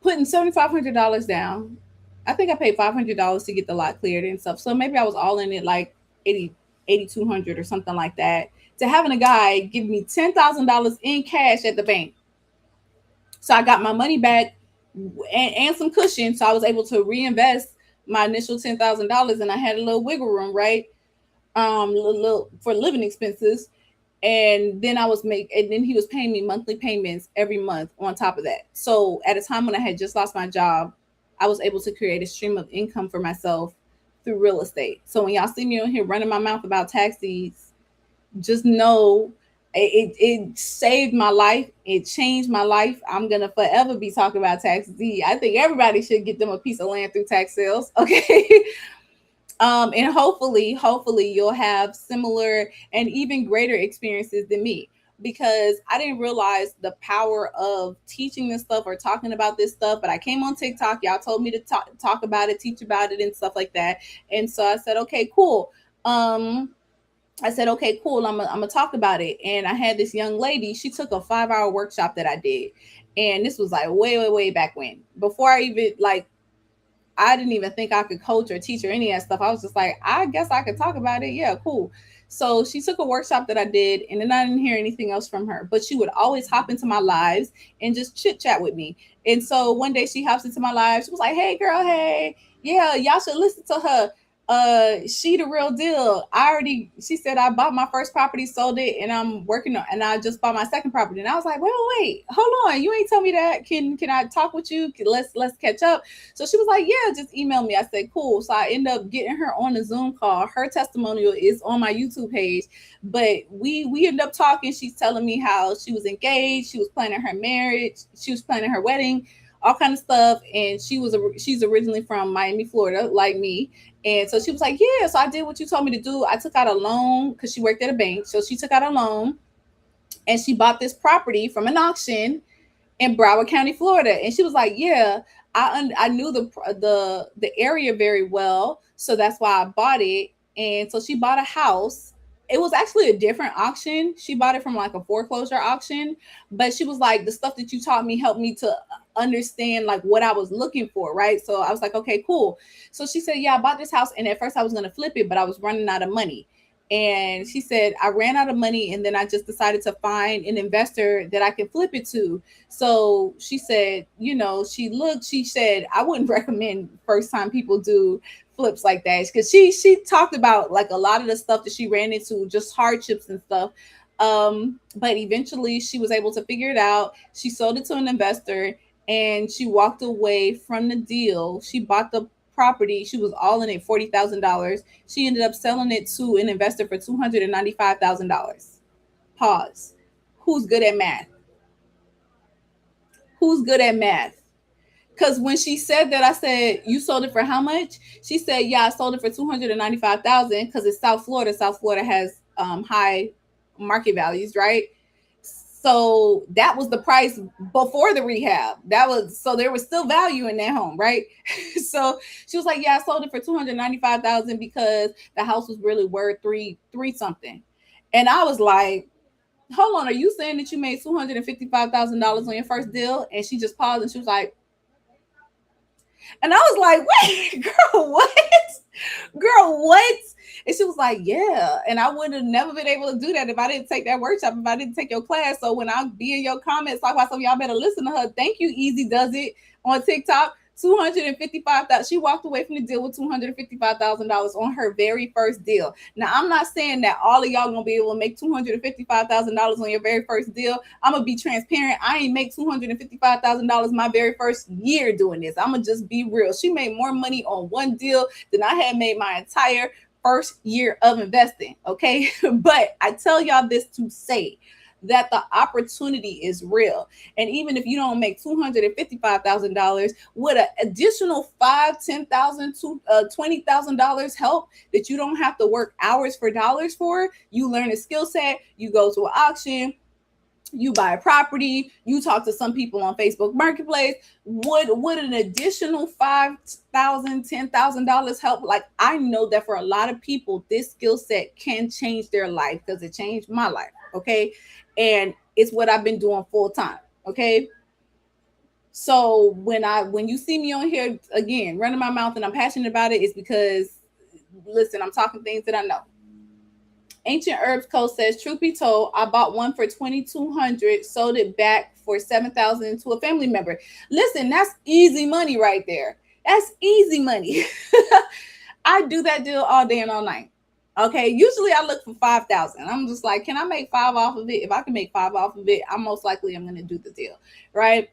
putting $7,500 down. I think I paid $500 to get the lot cleared and stuff. So maybe I was all in it like 8,200 or something like that. To having a guy give me $10,000 in cash at the bank. So I got my money back and some cushion. So I was able to reinvest my initial $10,000 and I had a little wiggle room, right? Little for living expenses. And then and then he was paying me monthly payments every month on top of that. So at a time when I had just lost my job, I was able to create a stream of income for myself through real estate. So when y'all see me on here running my mouth about tax deeds, just know it saved my life. It changed my life. I'm gonna forever be talking about tax deed. I think everybody should get them a piece of land through tax sales. Okay. And hopefully you'll have similar and even greater experiences than me, because I didn't realize the power of teaching this stuff or talking about this stuff. But I came on TikTok, y'all told me to talk about it, teach about it and stuff like that. And so I said, okay, cool. I said, okay, cool. I'm gonna talk about it. And I had this young lady. She took a 5 hour workshop that I did, and this was like way back when, before I even like I didn't even think I could coach or teach or any of that stuff. I was just like, I guess I could talk about it. Yeah, cool. So she took a workshop that I did, and then I didn't hear anything else from her. But she would always hop into my lives and just chit chat with me. And so one day she hops into my live. She was like, "Hey, girl, hey, yeah, y'all should listen to her. She the real deal. She said I bought my first property, sold it, and I'm working on, and I just bought my second property." And I was like, wait, hold on, you ain't tell me that. Can I talk with you? Let's catch up. So she was like, yeah, just email me. I said, cool. So I end up getting her on a Zoom call. Her testimonial is on my YouTube page, but we end up talking. She's telling me how she was engaged, she was planning her marriage, she was planning her wedding, all kind of stuff. And she's originally from Miami, Florida, like me. And so she was like, yeah, so I did what you told me to do. I took out a loan because she worked at a bank. So she took out a loan and she bought this property from an auction in Broward County, Florida. And she was like, "Yeah, I knew the area very well, so that's why I bought it." And so she bought a house. It was actually a different auction. She bought it from like a foreclosure auction, but she was like, "The stuff that you taught me helped me to understand like what I was looking for, right?" So I was like, "Okay, cool." So she said, "Yeah, I bought this house, and at first I was gonna flip it, but I was running out of money." And she said, I ran out of money, and then I just decided to find an investor that I can flip it to. So she said, she said, I wouldn't recommend first time people do flips like that, because she talked about like a lot of the stuff that she ran into, just hardships and stuff. But eventually she was able to figure it out. She sold it to an investor, and she walked away from the deal. She bought the property. She was all in it, $40,000. She ended up selling it to an investor for $295,000. Pause. Who's good at math? Who's good at math? Because when she said that, I said, "You sold it for how much?" She said, "Yeah, I sold it for 295,000 because it's South Florida. South Florida has high market values, right?" So that was the price before the rehab. That was, so there was still value in that home, right? So she was like, "Yeah, I sold it for 295,000 because the house was really worth three something." And I was like, "Hold on, are you saying that you made $255,000 on your first deal?" And she just paused and she was like, and I was like, "Wait, girl, what? Girl, what?" And she was like, "Yeah." And I would have never been able to do that if I didn't take that workshop, if I didn't take your class. So when I be in your comments talk about something, y'all better listen to her. Thank you, Easy Does It on TikTok. 255,000. She walked away from the deal with $255,000 on her very first deal. Now, I'm not saying that all of y'all gonna be able to make $255,000 on your very first deal. I'm gonna be transparent. I ain't make $255,000 my very first year doing this. I'm gonna just be real. She made more money on one deal than I had made my entire first year of investing. Okay. But I tell y'all this to say that the opportunity is real. And even if you don't make $255,000, with an additional $5,000, $10,000 to $20,000 help that you don't have to work hours for dollars for, you learn a skill set, you go to an auction, you buy a property, you talk to some people on Facebook Marketplace. Would an additional $5,000, $10,000 help? Like, I know that for a lot of people, this skill set can change their life because it changed my life. Okay. And it's what I've been doing full time. Okay. So when you see me on here again running my mouth and I'm passionate about it, it's because, listen, I'm talking things that I know. Ancient Herbs Co. says, truth be told, I bought one for 2,200, sold it back for 7,000 to a family member. Listen, that's easy money right there. That's easy money. I do that deal all day and all night. Okay, usually I look for 5,000. I'm just like, can I make five off of it? If I can make five off of it, I'm gonna do the deal, right?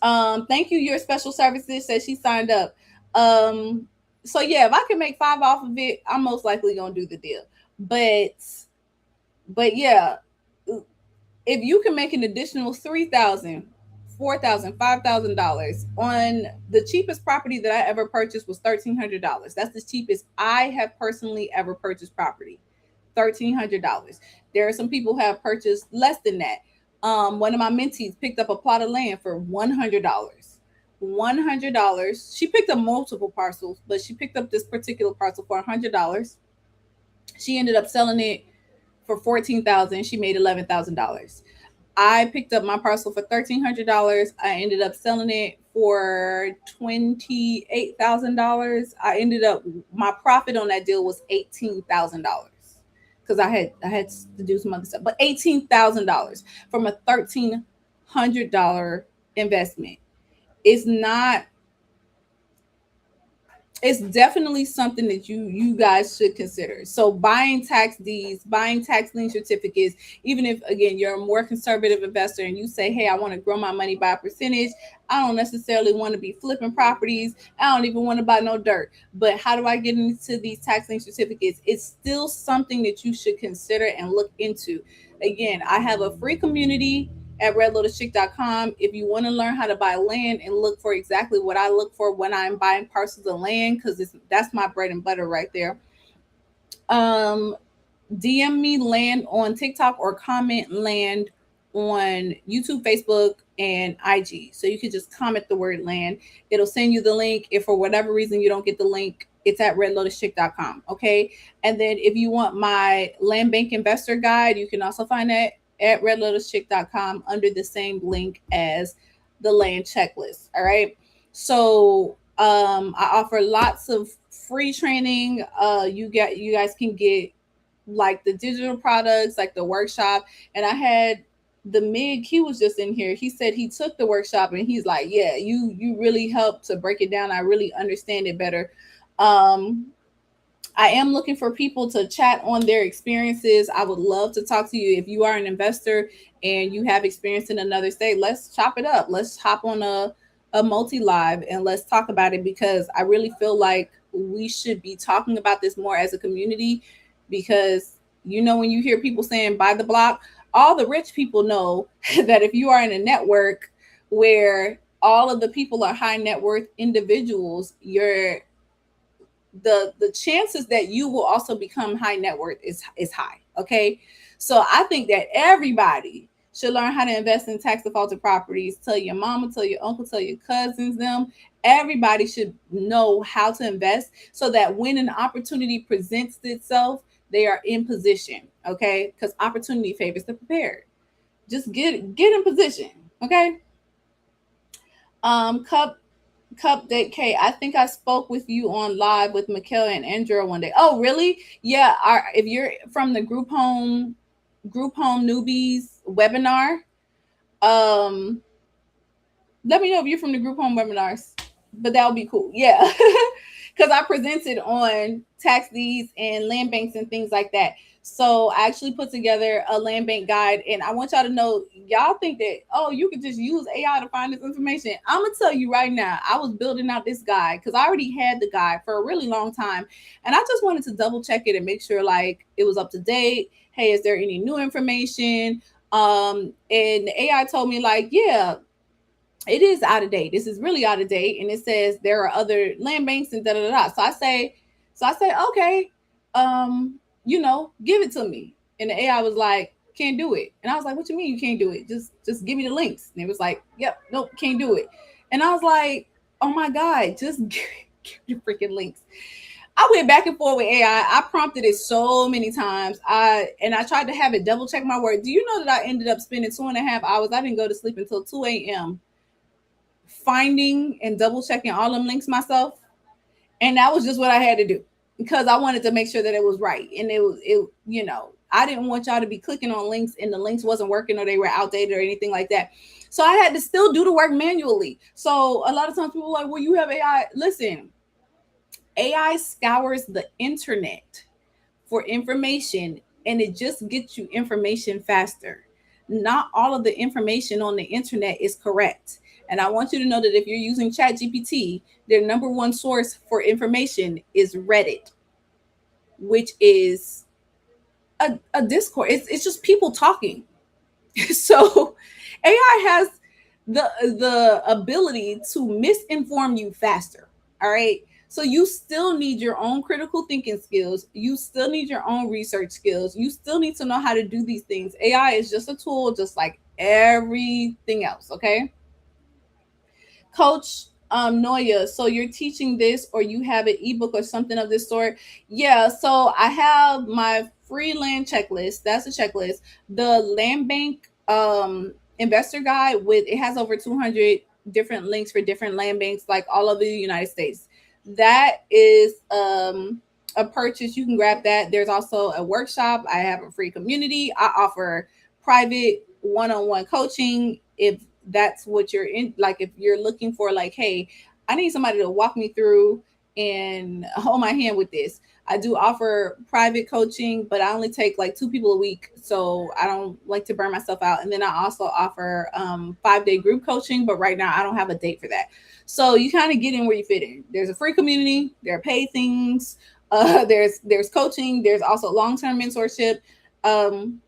Thank you. Your special services says she signed up. Um, so yeah, if I can make five off of it, I'm most likely gonna do the deal. But yeah, if you can make an additional 3,000, 4,000, $5,000 on the cheapest property that I ever purchased was $1,300. That's the cheapest I have personally ever purchased property. $1,300. There are some people who have purchased less than that. One of my mentees picked up a plot of land for $100. $100. She picked up multiple parcels, but she picked up this particular parcel for $100. She ended up selling it. for 14,000. She made $11,000. I picked up my parcel for $1,300. I ended up selling it for $28,000. I ended up my profit on that deal was $18,000 because I had to do some other stuff. But $18,000 from a $1,300 investment. It's not it's definitely something that you guys should consider. So buying tax deeds, buying tax lien certificates, even if again you're a more conservative investor and you say, hey, I want to grow my money by a percentage. I don't necessarily want to be flipping properties. I don't even want to buy no dirt. But how do I get into these tax lien certificates? It's still something that you should consider and look into. Again, I have a free community at redlotuschick.com. If you want to learn how to buy land and look for exactly what I look for when I'm buying parcels of land, because that's my bread and butter right there. Um, DM me land on TikTok or comment land on YouTube, Facebook, and IG. So you can just comment the word land. It'll send you the link. If for whatever reason you don't get the link, it's at redlotuschick.com. Okay. And then if you want my land bank investor guide, you can also find that at redlotuschick.com under the same link as the land checklist. All right. So I offer lots of free training. You guys can get like the digital products, like the workshop. And I had the MIG, he was just in here. He said he took the workshop and he's like, yeah, you really helped to break it down. I really understand it better. Um, I am looking for people to chat on their experiences. I would love to talk to you if you are an investor and you have experience in another state. Let's chop it up. Let's hop on a multi live and let's talk about it because I really feel like we should be talking about this more as a community because when you hear people saying buy the block, all the rich people know that if you are in a network where all of the people are high net worth individuals, the chances that you will also become high net worth is high. Okay, so I think that everybody should learn how to invest in tax defaulted properties. Tell your mama, tell your uncle, tell your cousins, them. Everybody should know how to invest so that when an opportunity presents itself, they are in position. Okay, because opportunity favors the prepared. Just get in position. Okay. Cup Cupdate K, I think I spoke with you on live with Mikhail and Andrea one day. Oh, really? Yeah. If you're from the group home newbies webinar, um, let me know if you're from the group home webinars. But that would be cool. Yeah. Because I presented on tax deeds and land banks and things like that. So I actually put together a land bank guide, and I want y'all to know, y'all think that, oh, you could just use AI to find this information. I'm gonna tell you right now, I was building out this guide because I already had the guide for a really long time, and I just wanted to double check it and make sure like it was up to date. Hey, is there any new information? And the AI told me like, yeah, it is out of date. This is really out of date. And it says there are other land banks and da da da. So I say, okay, give it to me. And the AI was like, can't do it. And I was like, what you mean you can't do it? Just give me the links. And it was like, yep, nope, can't do it. And I was like, oh my God, just give the freaking links. I went back and forth with AI. I prompted it so many times. I tried to have it double check my work. Do you know that I ended up spending 2.5 hours? I didn't go to sleep until 2 a.m. finding and double checking all them links myself. And that was just what I had to do because I wanted to make sure that it was right. And I didn't want y'all to be clicking on links and the links wasn't working or they were outdated or anything like that. So I had to still do the work manually. So a lot of times people are like, well, you have AI. Listen, AI scours the internet for information and it just gets you information faster. Not all of the information on the internet is correct. And I want you to know that if you're using ChatGPT, their number one source for information is Reddit, which is a Discord. It's just people talking. So AI has the ability to misinform you faster. All right. So you still need your own critical thinking skills. You still need your own research skills. You still need to know how to do these things. AI is just a tool, just like everything else. Okay. Coach Noya, so you're teaching this or you have an ebook or something of this sort? Yeah, so I have my free land checklist. That's a checklist. The land bank investor guide, with it has over 200 different links for different land banks, like all over the United States. That is a purchase. You can grab that. There's also a workshop. I have a free community. I offer private one-on-one coaching if that's what you're in. Like if you're looking for, like, hey, I need somebody to walk me through and hold my hand with this. I do offer private coaching, but I only take like 2 people a week, so I don't like to burn myself out. And then I also offer 5-day group coaching, but right now I don't have a date for that. So you kind of get in where you fit in. There's a free community, there are paid things, there's coaching, there's also long-term mentorship, um,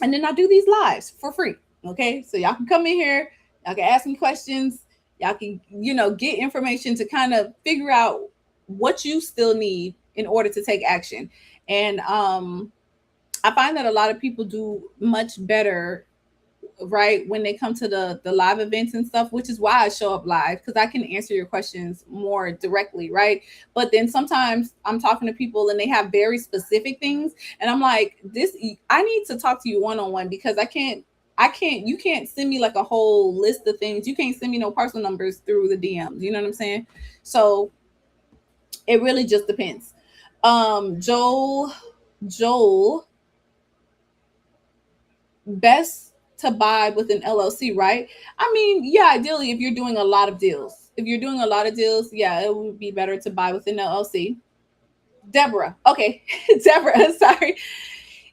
and then I do these lives for free. Okay, so y'all can come in here, y'all can ask me questions, y'all can get information to kind of figure out what you still need in order to take action. And I find that a lot of people do much better, right, when they come to the live events and stuff, which is why I show up live, because I can answer your questions more directly, right? But then sometimes I'm talking to people and they have very specific things, and I'm like, this, I need to talk to you one-on-one, because I can't you can't send me like a whole list of things. You can't send me no personal numbers through the DMs, you know what I'm saying? So it really just depends. Joel, best to buy with an LLC, right? I mean, yeah, ideally, if you're doing a lot of deals. If you're doing a lot of deals, yeah, it would be better to buy with an LLC. Deborah, okay. Deborah, sorry.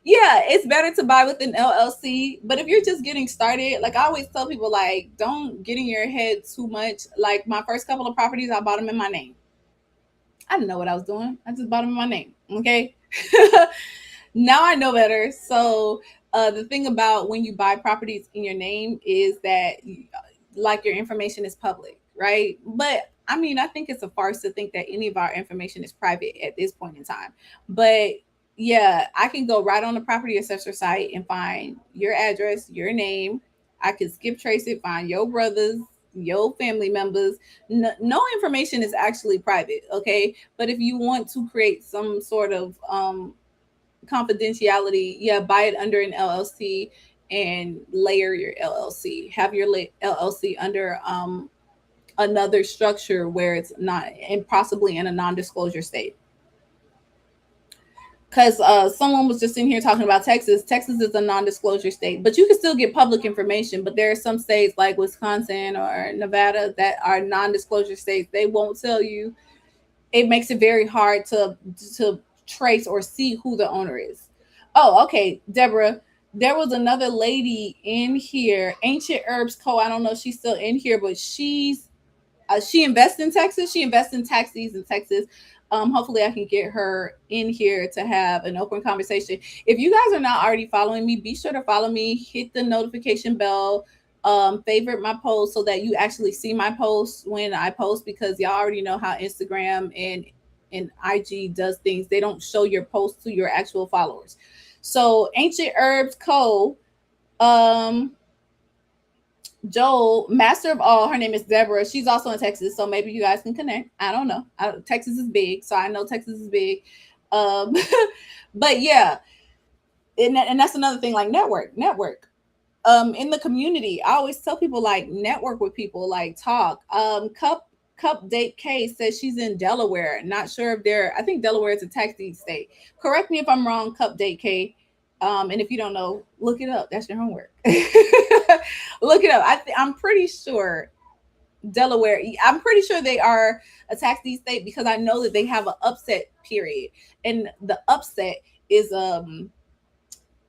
Yeah, it's better to buy with an LLC. But if you're just getting started, like I always tell people, like, don't get in your head too much. Like my first couple of properties, I bought them in my name. I didn't know what I was doing. I just bought them in my name. Okay. Now I know better. So the thing about when you buy properties in your name is that like your information is public, right? But I mean, I think it's a farce to think that any of our information is private at this point in time. But yeah, I can go right on the property assessor site and find your address, your name. I can skip trace it, find your brothers, your family members. No information is actually private, okay? But if you want to create some sort of confidentiality, yeah, buy it under an LLC and layer your LLC. Have your LLC under another structure where it's not, and possibly in a non-disclosure state. Because someone was just in here talking about Texas. Texas is a non-disclosure state, but you can still get public information. But there are some states like Wisconsin or Nevada that are non-disclosure states. They won't tell you. It makes it very hard to trace or see who the owner is. Oh, okay, Deborah. There was another lady in here, Ancient Herbs Co. I don't know if she's still in here, but she invests in Texas. She invests in tax deeds in Texas. Hopefully, I can get her in here to have an open conversation. If you guys are not already following me, be sure to follow me. Hit the notification bell. Favorite my post so that you actually see my posts when I post, because y'all already know how Instagram and IG does things. They don't show your posts to your actual followers. So Ancient Herbs Co. Um, Joel, master of all, her name is Deborah. She's also in Texas, so maybe you guys can connect. I don't know. Texas is big, so I know Texas is big. Um, but yeah, and that's another thing. Like network. In the community, I always tell people, like, network with people, like talk. Cup Date K says she's in Delaware. Not sure if they're. I think Delaware is a tax deed state. Correct me if I'm wrong, Cup Date K. And if you don't know, look it up. That's your homework. Look it up. I'm pretty sure Delaware. I'm pretty sure they are a tax deed state, because I know that they have an upset period, and the upset is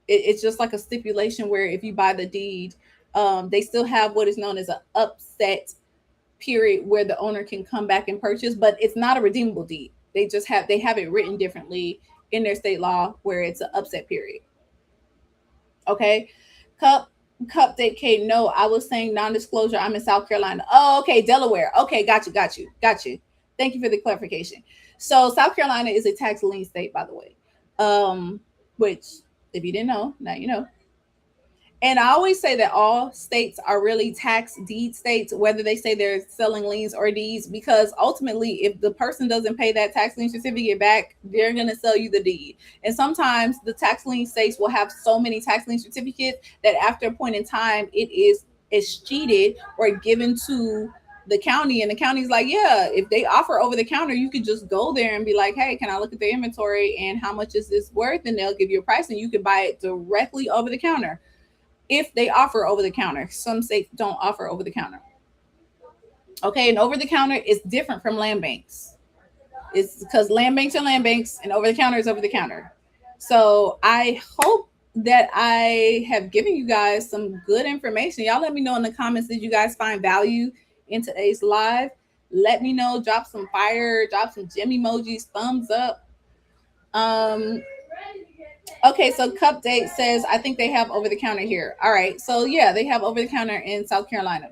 it's just like a stipulation where if you buy the deed, they still have what is known as an upset period where the owner can come back and purchase, but it's not a redeemable deed. They have it written differently in their state law where it's an upset period. Okay. Cup Cup Date K. No, I was saying non-disclosure. I'm in South Carolina. Oh, okay, Delaware. Okay, got you. Thank you for the clarification. So South Carolina is a tax lien state, by the way. Which, if you didn't know, now you know. And I always say that all states are really tax deed states, whether they say they're selling liens or deeds, because ultimately, if the person doesn't pay that tax lien certificate back, they're going to sell you the deed. And sometimes the tax lien states will have so many tax lien certificates that after a point in time, it's cheated or given to the county, and the county's like, yeah, if they offer over the counter, you could just go there and be like, hey, can I look at the inventory and how much is this worth, and they'll give you a price and you can buy it directly over the counter if they offer over the counter. Some states don't offer over the counter. Okay, and over the counter is different from land banks. It's because land banks are land banks and over the counter is over the counter. So I hope that I have given you guys some good information. Y'all let me know in the comments, did you guys find value in today's live? Let me know, drop some fire, drop some gem emojis, thumbs up. Um, Okay, so Cup Date says, I think they have over the counter here. All right, so yeah, they have over the counter in South Carolina.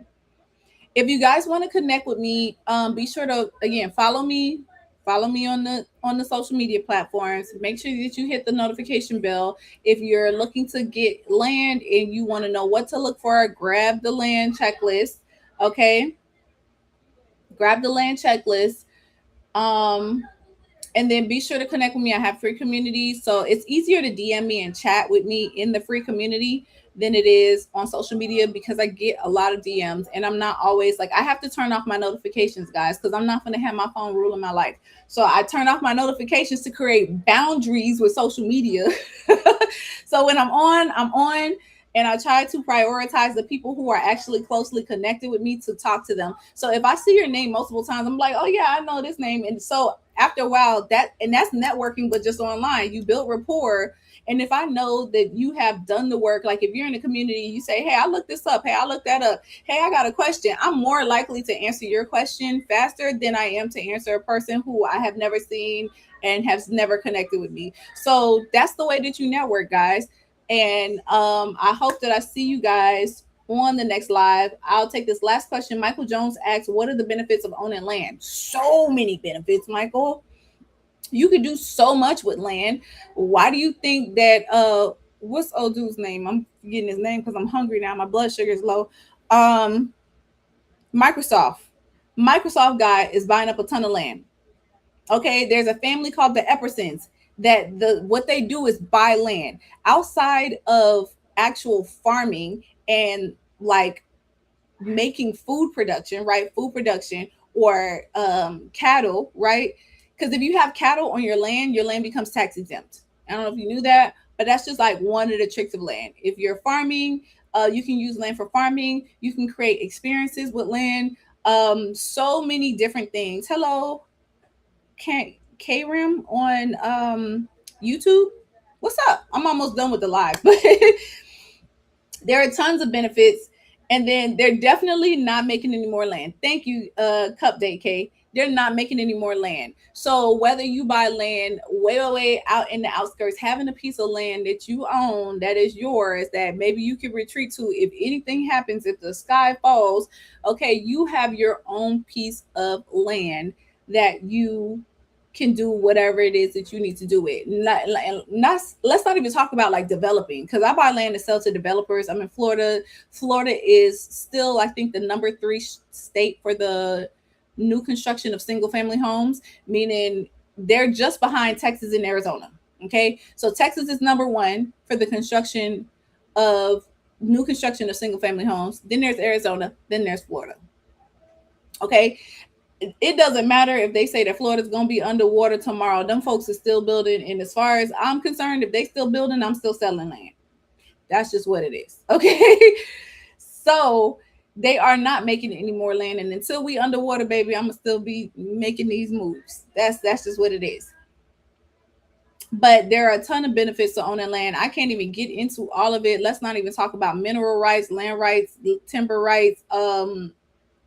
If you guys want to connect with me, be sure to again follow me on the social media platforms. Make sure that you hit the notification bell. If you're looking to get land and you want to know what to look for, grab the land checklist. Okay, grab the land checklist. Um, and then be sure to connect with me. I have free communities, so it's easier to DM me and chat with me in the free community than it is on social media because I get a lot of DMs and I'm not always like, I have to turn off my notifications, guys, because I'm not going to have my phone ruling my life. So I turn off my notifications to create boundaries with social media. So when I'm on, and I try to prioritize the people who are actually closely connected with me to talk to them. So if I see your name multiple times, I'm like, oh yeah, I know this name. And so after a while, that's networking, but just online. You build rapport. And if I know that you have done the work, like if you're in a community, you say, hey, I looked this up. Hey, I looked that up. Hey, I got a question. I'm more likely to answer your question faster than I am to answer a person who I have never seen and has never connected with me. So that's the way that you network, guys. And I hope that I see you guys on the next live. I'll take this last question. Michael Jones asks, what are the benefits of owning land? So many benefits, Michael. You could do so much with land. Why do you think that what's old dude's name? I'm forgetting his name because I'm hungry now. My blood sugar is low. Um Microsoft. Microsoft guy is buying up a ton of land. Okay, there's a family called the Eppersons that the what they do is buy land outside of actual farming and like making food production, right? Food production or cattle, right? Because if you have cattle on your land becomes tax exempt. I don't know if you knew that, but that's just like one of the tricks of land. If you're farming, you can use land for farming. You can create experiences with land. So many different things. Hello, Krim on YouTube. What's up? I'm almost done with the live, but there are tons of benefits, and then they're definitely not making any more land. Thank you, Cup Day K. They're not making any more land. So whether you buy land way out in the outskirts, having a piece of land that you own that is yours, that maybe you can retreat to if anything happens, if the sky falls, okay, you have your own piece of land that you can do whatever it is that you need to do it. Not let's not even talk about like developing, because I buy land to sell to developers. I'm in Florida. Florida is still, I think, the number three state for the new construction of single family homes, meaning they're just behind Texas and Arizona. Okay, so Texas is number one for the construction of new construction of single family homes. Then there's Arizona. Then there's Florida. Okay, it doesn't matter if they say that Florida's going to be underwater tomorrow. Them folks are still building. And as far as I'm concerned, if they still building, I'm still selling land. That's just what it is. Okay. So they are not making any more land. And until we underwater, baby, I'm going to still be making these moves. That's just what it is. But there are a ton of benefits to owning land. I can't even get into all of it. Let's not even talk about mineral rights, land rights, timber rights,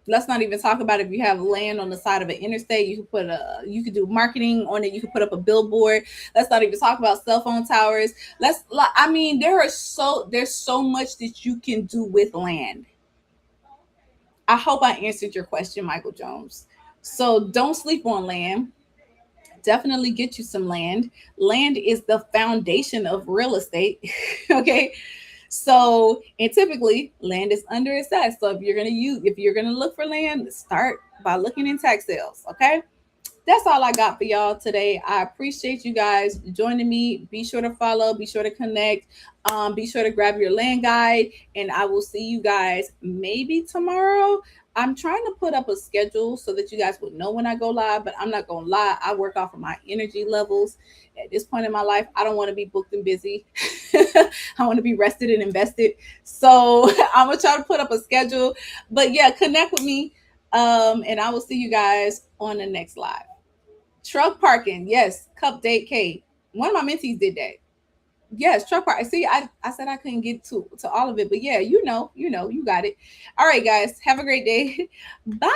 let's not even talk about if you have land on the side of an interstate, you could do marketing on it, you could put up a billboard. Let's not even talk about cell phone towers. I mean, there's so much that you can do with land. I hope I answered your question, Michael Jones. So don't sleep on land. Definitely get you some land. Land is the foundation of real estate. Okay, So, and typically land is under assessed. So if you're gonna look for land, start by looking in tax sales. Okay, that's all I got for y'all today. I appreciate you guys joining me. Be sure to follow, be sure to connect, be sure to grab your land guide, and I will see you guys maybe tomorrow. I'm trying to put up a schedule so that you guys would know when I go live, but I'm not gonna lie, I work off of my energy levels. At this point in my life, I don't want to be booked and busy. I want to be rested and invested. So I'm gonna try to put up a schedule. But yeah, connect with me. And I will see you guys on the next live. Truck parking, yes. Cup date K. One of my mentees did that. Yes, truck parking. See, I said I couldn't get to all of it, but yeah, you know, you got it. All right, guys, have a great day. Bye.